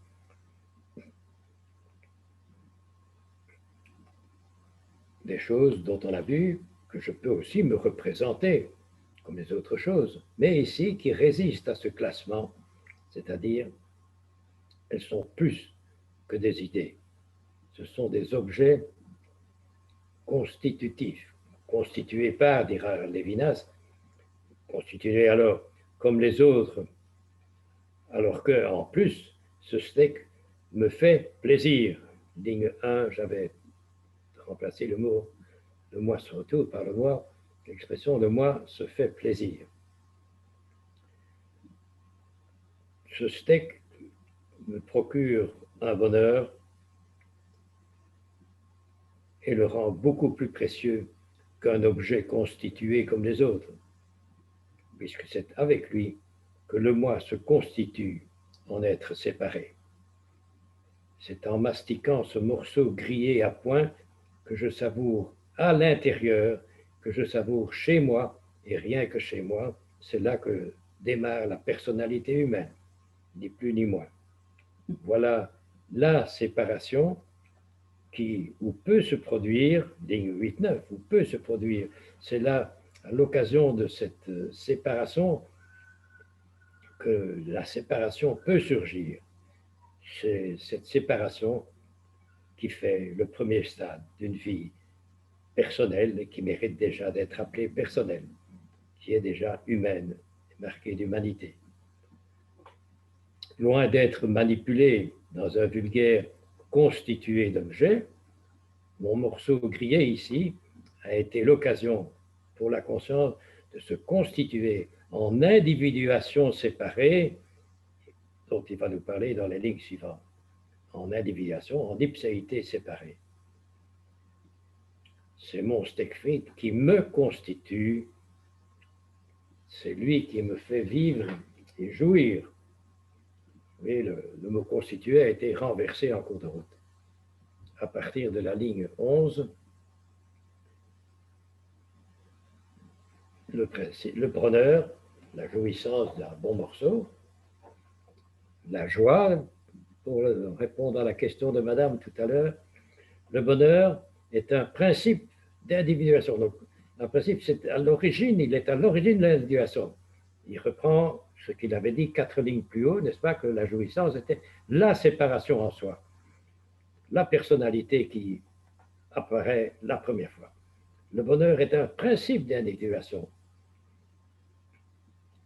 Des choses dont on a vu que je peux aussi me représenter comme les autres choses, mais ici qui résistent à ce classement, c'est-à-dire elles sont plus que des idées. Ce sont des objets constitutifs, constitués par, dira Lévinas, constitués alors comme les autres, alors que en plus, ce steak me fait plaisir. Ligne 1, j'avais remplacé le mot le moi se retourne par le moi, l'expression le moi se fait plaisir. Ce steak me procure un bonheur et le rend beaucoup plus précieux qu'un objet constitué comme les autres, puisque c'est avec lui que le moi se constitue en être séparé. C'est en mastiquant ce morceau grillé à point que je savoure à l'intérieur, que je savoure chez moi, et rien que chez moi, c'est là que démarre la personnalité humaine, ni plus ni moins. Voilà la séparation qui, ou peut se produire, ligne 8-9, ou peut se produire. C'est là, à l'occasion de cette séparation, que la séparation peut surgir. C'est cette séparation qui fait le premier stade d'une vie personnelle et qui mérite déjà d'être appelée personnelle, qui est déjà humaine, marquée d'humanité. Loin d'être manipulé dans un vulgaire constitué d'objets, mon morceau grillé ici a été l'occasion pour la conscience de se constituer en individuation séparée, dont il va nous parler dans les lignes suivantes, en individuation, en ipséité séparée. C'est mon Siegfried qui me constitue, c'est lui qui me fait vivre et jouir. Mais le mot constitué a été renversé en cours de route. À partir de la ligne 11, le bonheur, la jouissance d'un bon morceau, la joie, pour répondre à la question de Madame tout à l'heure, le bonheur est un principe d'individuation. Donc, un principe, c'est à l'origine, il est à l'origine de l'individuation. Il reprend ce qu'il avait dit 4 lignes plus haut, n'est-ce pas, que la jouissance était la séparation en soi, la personnalité qui apparaît la première fois. Le bonheur est un principe d'individuation.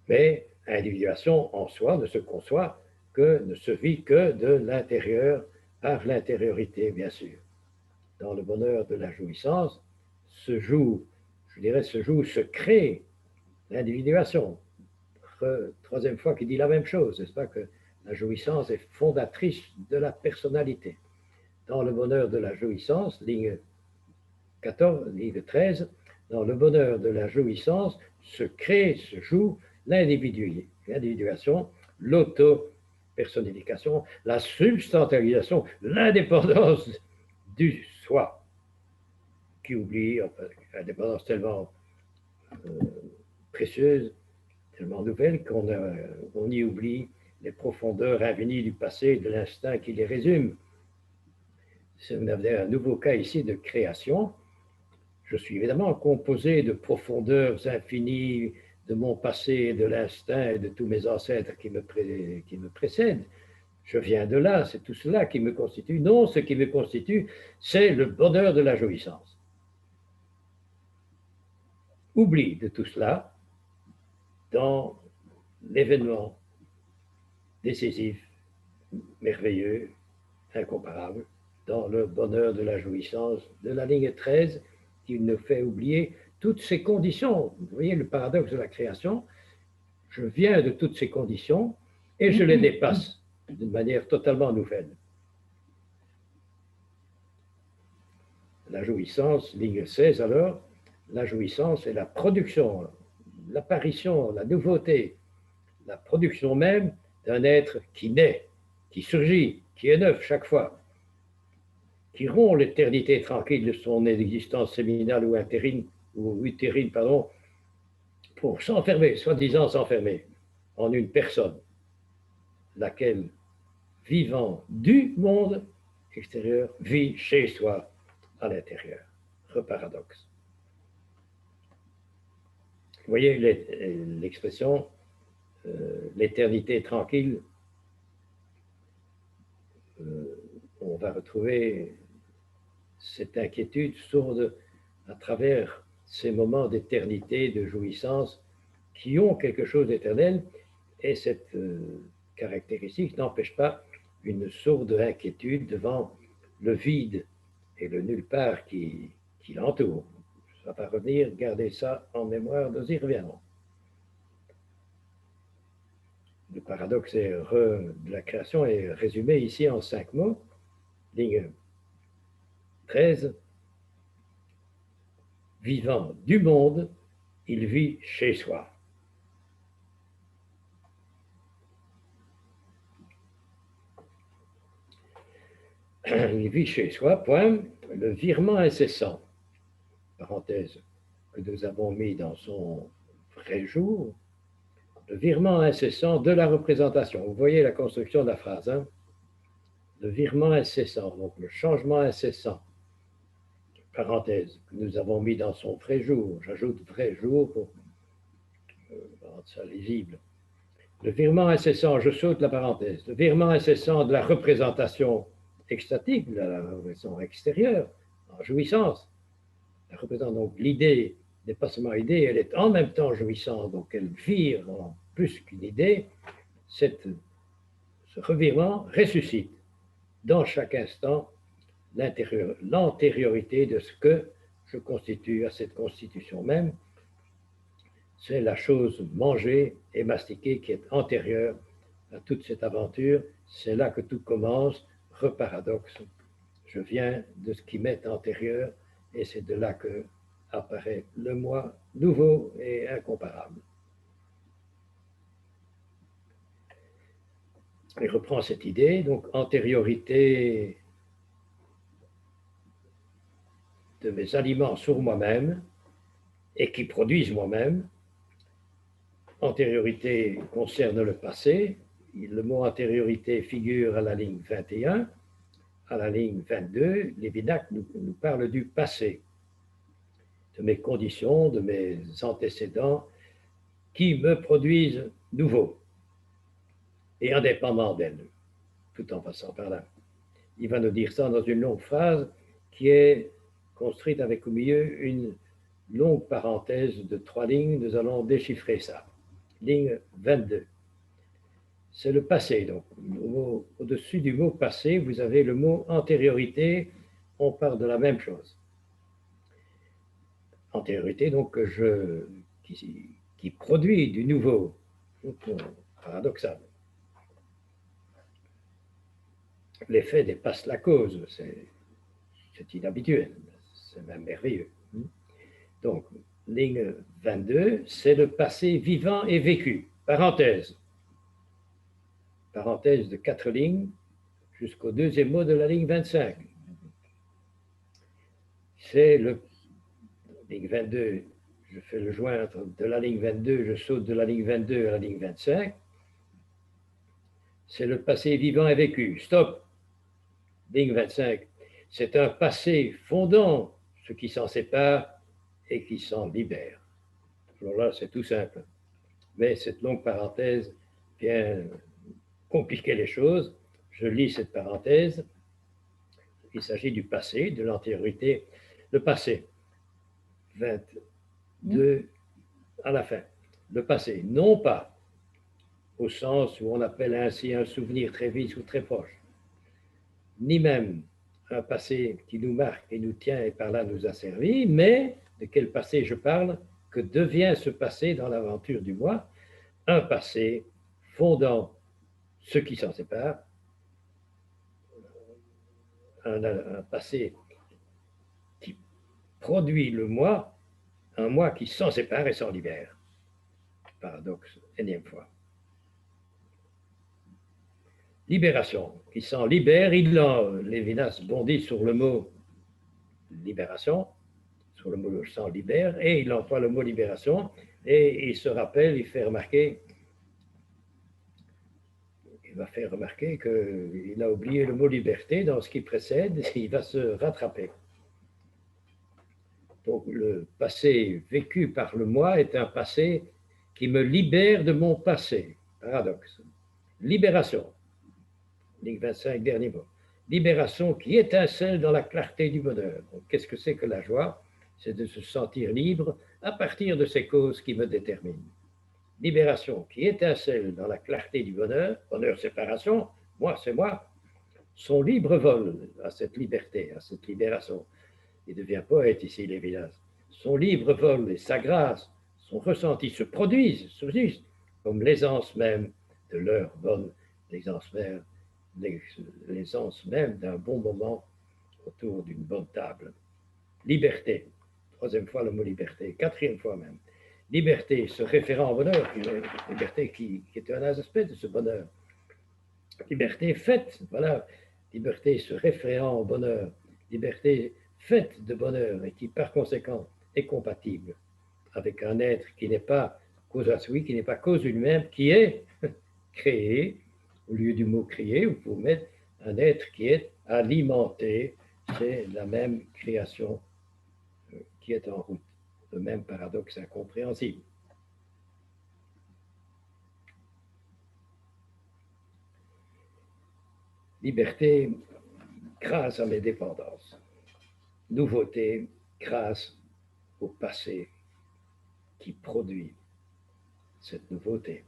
Mais l'individuation en soi ne se conçoit que, ne se vit que de l'intérieur, par l'intériorité, bien sûr. Dans le bonheur de la jouissance, se joue, je dirais, se crée l'individuation. Troisième fois qu'il dit la même chose, n'est-ce pas, que la jouissance est fondatrice de la personnalité. Dans le bonheur de la jouissance, ligne 14, ligne 13, dans le bonheur de la jouissance se crée, se joue l'individuation, l'auto-personnification, la substantialisation, l'indépendance du soi, qui oublie, enfin, l'indépendance tellement précieuse, tellement nouvelle qu'on y oublie les profondeurs infinies du passé et de l'instinct qui les résume. On avait un nouveau cas ici de création. Je suis évidemment composé de profondeurs infinies de mon passé, de l'instinct et de tous mes ancêtres qui me précèdent. Je viens de là, c'est tout cela qui me constitue. Non, ce qui me constitue, c'est le bonheur de la jouissance. Oublie de tout cela dans l'événement décisif, merveilleux, incomparable, dans le bonheur de la jouissance de la ligne 13, qui nous fait oublier toutes ces conditions. Vous voyez le paradoxe de la création. Je viens de toutes ces conditions et je les dépasse d'une manière totalement nouvelle. La jouissance, ligne 16 alors, la jouissance est la production, l'apparition, la nouveauté, la production même d'un être qui naît, qui surgit, qui est neuf chaque fois, qui rompt l'éternité tranquille de son existence séminale ou utérine, pour s'enfermer, soi-disant s'enfermer, en une personne, laquelle, vivant du monde extérieur, vit chez soi à l'intérieur. Paradoxe. Vous voyez l'expression l'éternité tranquille, on va retrouver cette inquiétude sourde à travers ces moments d'éternité, de jouissance, qui ont quelque chose d'éternel, et cette caractéristique n'empêche pas une sourde inquiétude devant le vide et le nulle part qui l'entoure. Ça va revenir, gardez ça en mémoire, nous y reviendrons. Le paradoxe de la création est résumé ici en 5 mots. Ligne 13. Vivant du monde, il vit chez soi. il vit chez soi, point, le virement incessant, parenthèse, que nous avons mis dans son vrai jour, le virement incessant de la représentation. Vous voyez la construction de la phrase, hein? Le virement incessant, donc le changement incessant, parenthèse, que nous avons mis dans son vrai jour. J'ajoute vrai jour pour rendre ça lisible. Le virement incessant, je saute la parenthèse, le virement incessant de la représentation extatique, de la représentation extérieure, en jouissance. Elle représente donc l'idée, n'est pas seulement idée, elle est en même temps jouissante, donc elle vire en plus qu'une idée. Ce revirement ressuscite dans chaque instant l'antériorité de ce que je constitue à cette constitution même. C'est la chose mangée et mastiquée qui est antérieure à toute cette aventure. C'est là que tout commence, reparadoxe. Je viens de ce qui m'est antérieur et c'est de là que apparaît le moi nouveau et incomparable. Il reprend cette idée, donc antériorité de mes aliments sur moi-même et qui produisent moi-même. Antériorité concerne le passé. Le mot antériorité figure à la ligne 21. À la ligne 22, Lévinac nous parle du passé, de mes conditions, de mes antécédents qui me produisent nouveau et indépendant d'elles, tout en passant par là. Il va nous dire ça dans une longue phrase qui est construite avec au milieu une longue parenthèse de 3 lignes. Nous allons déchiffrer ça. Ligne 22. C'est le passé. Donc, au-dessus du mot passé, vous avez le mot antériorité. On parle de la même chose. Antériorité, donc, qui produit du nouveau. Paradoxal. L'effet dépasse la cause. C'est inhabituel. C'est même merveilleux. Donc, ligne 22, c'est le passé vivant et vécu. Parenthèse. Parenthèse de 4 lignes jusqu'au deuxième mot de la ligne 25. C'est le ligne 22, je fais le joindre de la ligne 22, je saute de la ligne 22 à la ligne 25. C'est le passé vivant et vécu. Stop. Ligne 25. C'est un passé fondant ce qui s'en sépare et qui s'en libère. Alors là, c'est tout simple. Mais cette longue parenthèse vient compliquer les choses. Je lis cette parenthèse. Il s'agit du passé, de l'antériorité. Le passé, 22 à la fin. Le passé, non pas au sens où on appelle ainsi un souvenir très vif ou très proche, ni même un passé qui nous marque et nous tient et par là nous a servi, mais de quel passé je parle? Que devient ce passé dans l'aventure du moi? Un passé fondant ce qui s'en sépare, un passé qui produit le moi, un moi qui s'en sépare et s'en libère. Paradoxe, énième fois. Libération, qui s'en libère, Lévinas bondit sur le mot libération, sur le mot s'en libère, et il emploie le mot libération, et il se rappelle, il va faire remarquer qu'il a oublié le mot liberté dans ce qui précède, il va se rattraper. Donc le passé vécu par le moi est un passé qui me libère de mon passé. Paradoxe. Libération. Ligne 25, dernier mot. Libération qui étincelle dans la clarté du bonheur. Qu'est-ce que c'est que la joie? C'est de se sentir libre à partir de ces causes qui me déterminent. Libération qui étincelle dans la clarté du bonheur, bonheur, séparation, moi, c'est moi, son libre vol à cette liberté, à cette libération. Il devient poète ici, Lévinas. Son libre vol et sa grâce, son ressenti se produisent, surgissent, comme l'aisance même de l'heure bonne, l'aisance même d'un bon moment autour d'une bonne table. Liberté, troisième fois le mot liberté, quatrième fois même. Liberté se référant au bonheur, liberté qui est un aspect de ce bonheur. Liberté faite, voilà, liberté se référant au bonheur, liberté faite de bonheur et qui par conséquent est compatible avec un être qui n'est pas cause à soi, qui n'est pas cause lui-même, qui est créé, au lieu du mot créé, vous pouvez mettre un être qui est alimenté, c'est la même création qui est en route, le même paradoxe incompréhensible. Liberté grâce à mes dépendances, nouveauté grâce au passé qui produit cette nouveauté.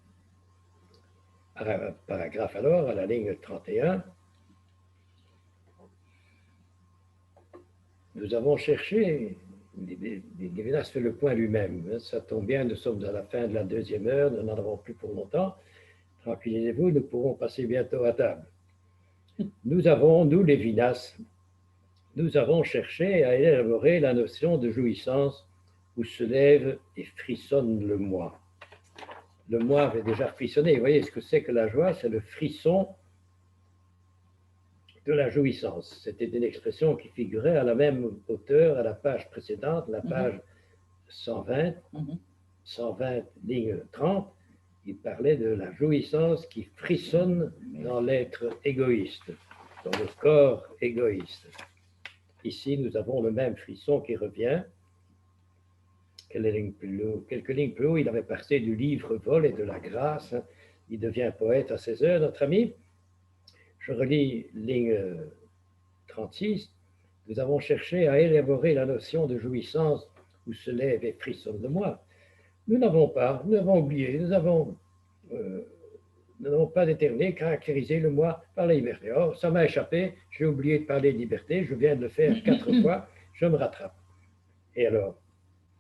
Paragraphe alors, à la ligne 31, nous avons cherché, Lévinas fait le point lui-même, ça tombe bien, nous sommes à la fin de la 2e heure, nous n'en avons plus pour longtemps, tranquillisez-vous, nous pourrons passer bientôt à table. Nous, Lévinas, nous avons cherché à élaborer la notion de jouissance où se lève et frissonne le moi. Le moi avait déjà frissonné. Vous voyez ce que c'est que la joie? C'est le frisson de la jouissance. C'était une expression qui figurait à la même hauteur à la page précédente, la page 120, 120 ligne 30. Il parlait de la jouissance qui frissonne dans l'être égoïste, dans le corps égoïste. Ici, nous avons le même frisson qui revient. Quelques lignes plus haut, il avait passé du livre vol et de la grâce. Il devient poète à 16 heures, notre ami. Je relis ligne 36. Nous avons cherché à élaborer la notion de jouissance où se lève et frissonne le moi. Nous n'avons oublié, nous n'avons pas déterminé, caractérisé le moi par la liberté. Or, ça m'a échappé, j'ai oublié de parler de liberté, je viens de le faire 4 fois, je me rattrape. Et alors,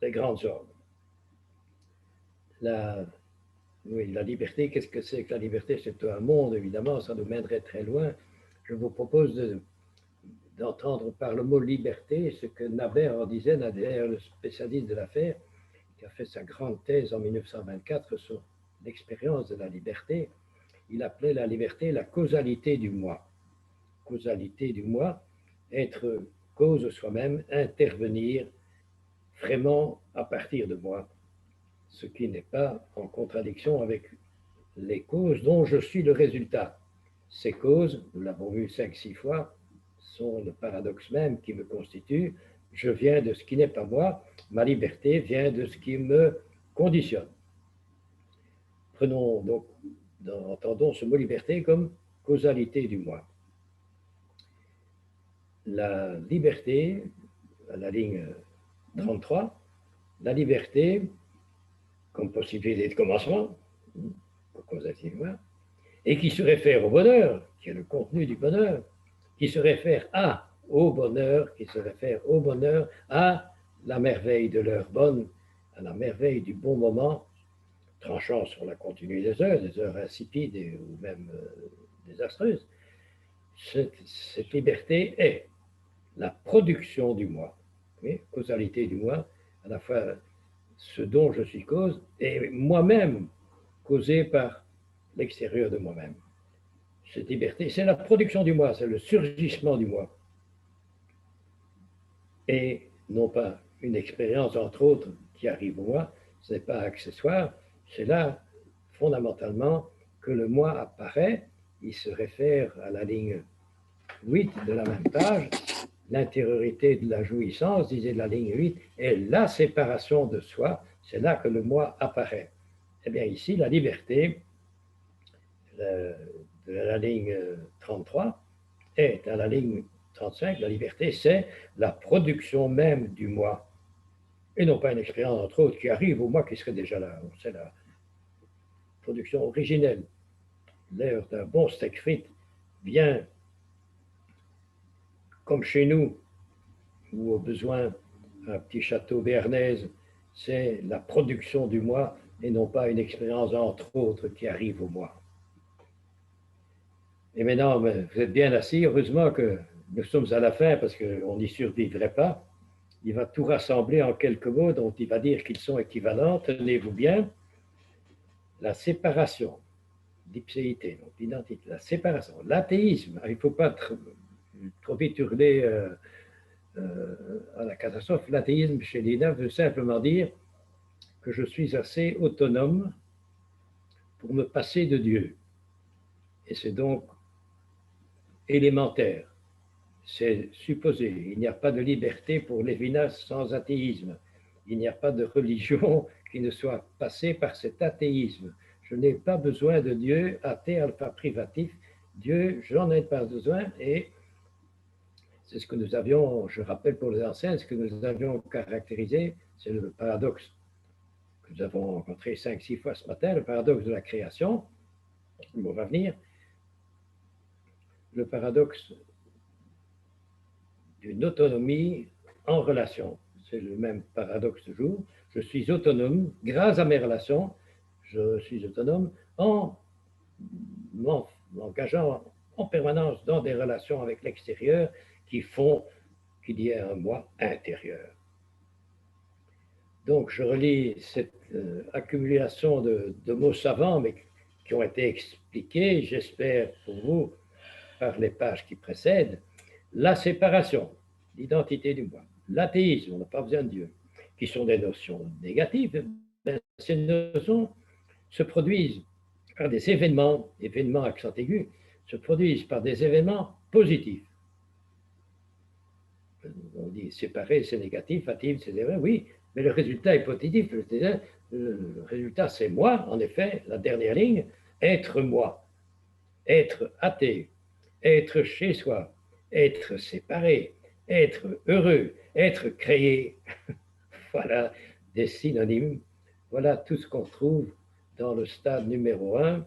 les grandes ordres. La liberté, qu'est-ce que c'est que la liberté? C'est un monde, évidemment, ça nous mènerait très loin. Je vous propose d'entendre par le mot liberté ce que Naber en disait, Naber, le spécialiste de l'affaire, qui a fait sa grande thèse en 1924 sur l'expérience de la liberté. Il appelait la liberté la causalité du moi. Causalité du moi, être cause soi-même, intervenir vraiment à partir de moi, ce qui n'est pas en contradiction avec les causes dont je suis le résultat. Ces causes, nous l'avons vu 5-6 fois, sont le paradoxe même qui me constitue. Je viens de ce qui n'est pas moi, ma liberté vient de ce qui me conditionne. Prenons donc, entendons ce mot liberté comme causalité du moi. La liberté, à la ligne 33, la liberté comme possibilité de commencement, causativement, et qui se réfère au bonheur, qui est le contenu du bonheur, qui se réfère au bonheur, qui se réfère au bonheur, à la merveille de l'heure bonne, à la merveille du bon moment, tranchant sur la continuité des heures insipides ou même désastreuses. Cette liberté est la production du moi, oui, causalité du moi, à la fois ce dont je suis cause et moi-même causé par l'extérieur de moi-même. Cette liberté, c'est la production du moi, c'est le surgissement du moi. Et non pas une expérience, entre autres, qui arrive au moi, ce n'est pas accessoire, c'est là, fondamentalement, que le moi apparaît. Il se réfère à la ligne 8 de la même page. L'intériorité de la jouissance, disait la ligne 8, est la séparation de soi. C'est là que le moi apparaît. Eh bien, ici, la liberté de la ligne 33 est à la ligne 35. La liberté, c'est la production même du moi. Et non pas une expérience, entre autres, qui arrive au moi qui serait déjà là. C'est la production originelle. L'heure d'un bon steak frites vient comme chez nous, ou au besoin un petit château béarnaise, c'est la production du moi et non pas une expérience, entre autres, qui arrive au moi. Et maintenant, vous êtes bien assis, heureusement que nous sommes à la fin parce qu'on n'y survivrait pas. Il va tout rassembler en quelques mots dont il va dire qu'ils sont équivalents. Tenez-vous bien, la séparation l'ipséité, donc l'identité, la séparation, l'athéisme. Il ne faut pas trop vite hurler à la catastrophe. L'athéisme chez Lina veut simplement dire que je suis assez autonome pour me passer de Dieu. Et c'est donc élémentaire. C'est supposé. Il n'y a pas de liberté pour Lévinas sans athéisme. Il n'y a pas de religion qui ne soit passée par cet athéisme. Je n'ai pas besoin de Dieu, athée, alpha privatif. Dieu, j'en ai pas besoin. Et c'est ce que nous avions, je rappelle pour les anciens, ce que nous avions caractérisé, c'est le paradoxe que nous avons rencontré 5-6 fois ce matin, le paradoxe de la création. On va venir. Le paradoxe d'une autonomie en relation. C'est le même paradoxe toujours. Je suis autonome grâce à mes relations. Je suis autonome en m'engageant en permanence dans des relations avec l'extérieur qui font qu'il y ait un moi intérieur. Donc, je relis cette accumulation de mots savants, mais qui ont été expliqués, j'espère pour vous, par les pages qui précèdent. La séparation, l'identité du moi, l'athéisme, on n'a pas besoin de Dieu, qui sont des notions négatives. Ces notions se produisent par des événements accent aigu, se produisent par des événements positifs. On dit séparer, c'est négatif, athéisme, c'est vrai, oui, mais le résultat est positif. Le résultat, c'est moi, en effet, la dernière ligne, être moi, être athée, être chez soi, être séparé, être heureux, être créé. Voilà des synonymes. Voilà tout ce qu'on trouve dans le stade numéro 1.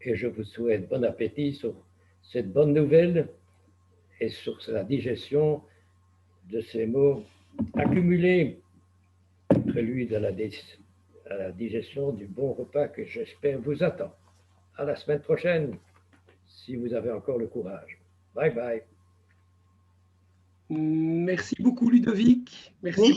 Et je vous souhaite bon appétit sur cette bonne nouvelle et sur la digestion de ces mots accumulés, prélude à la digestion du bon repas que j'espère vous attend. À la semaine prochaine, si vous avez encore le courage. Bye bye. Merci beaucoup, Ludovic. Merci.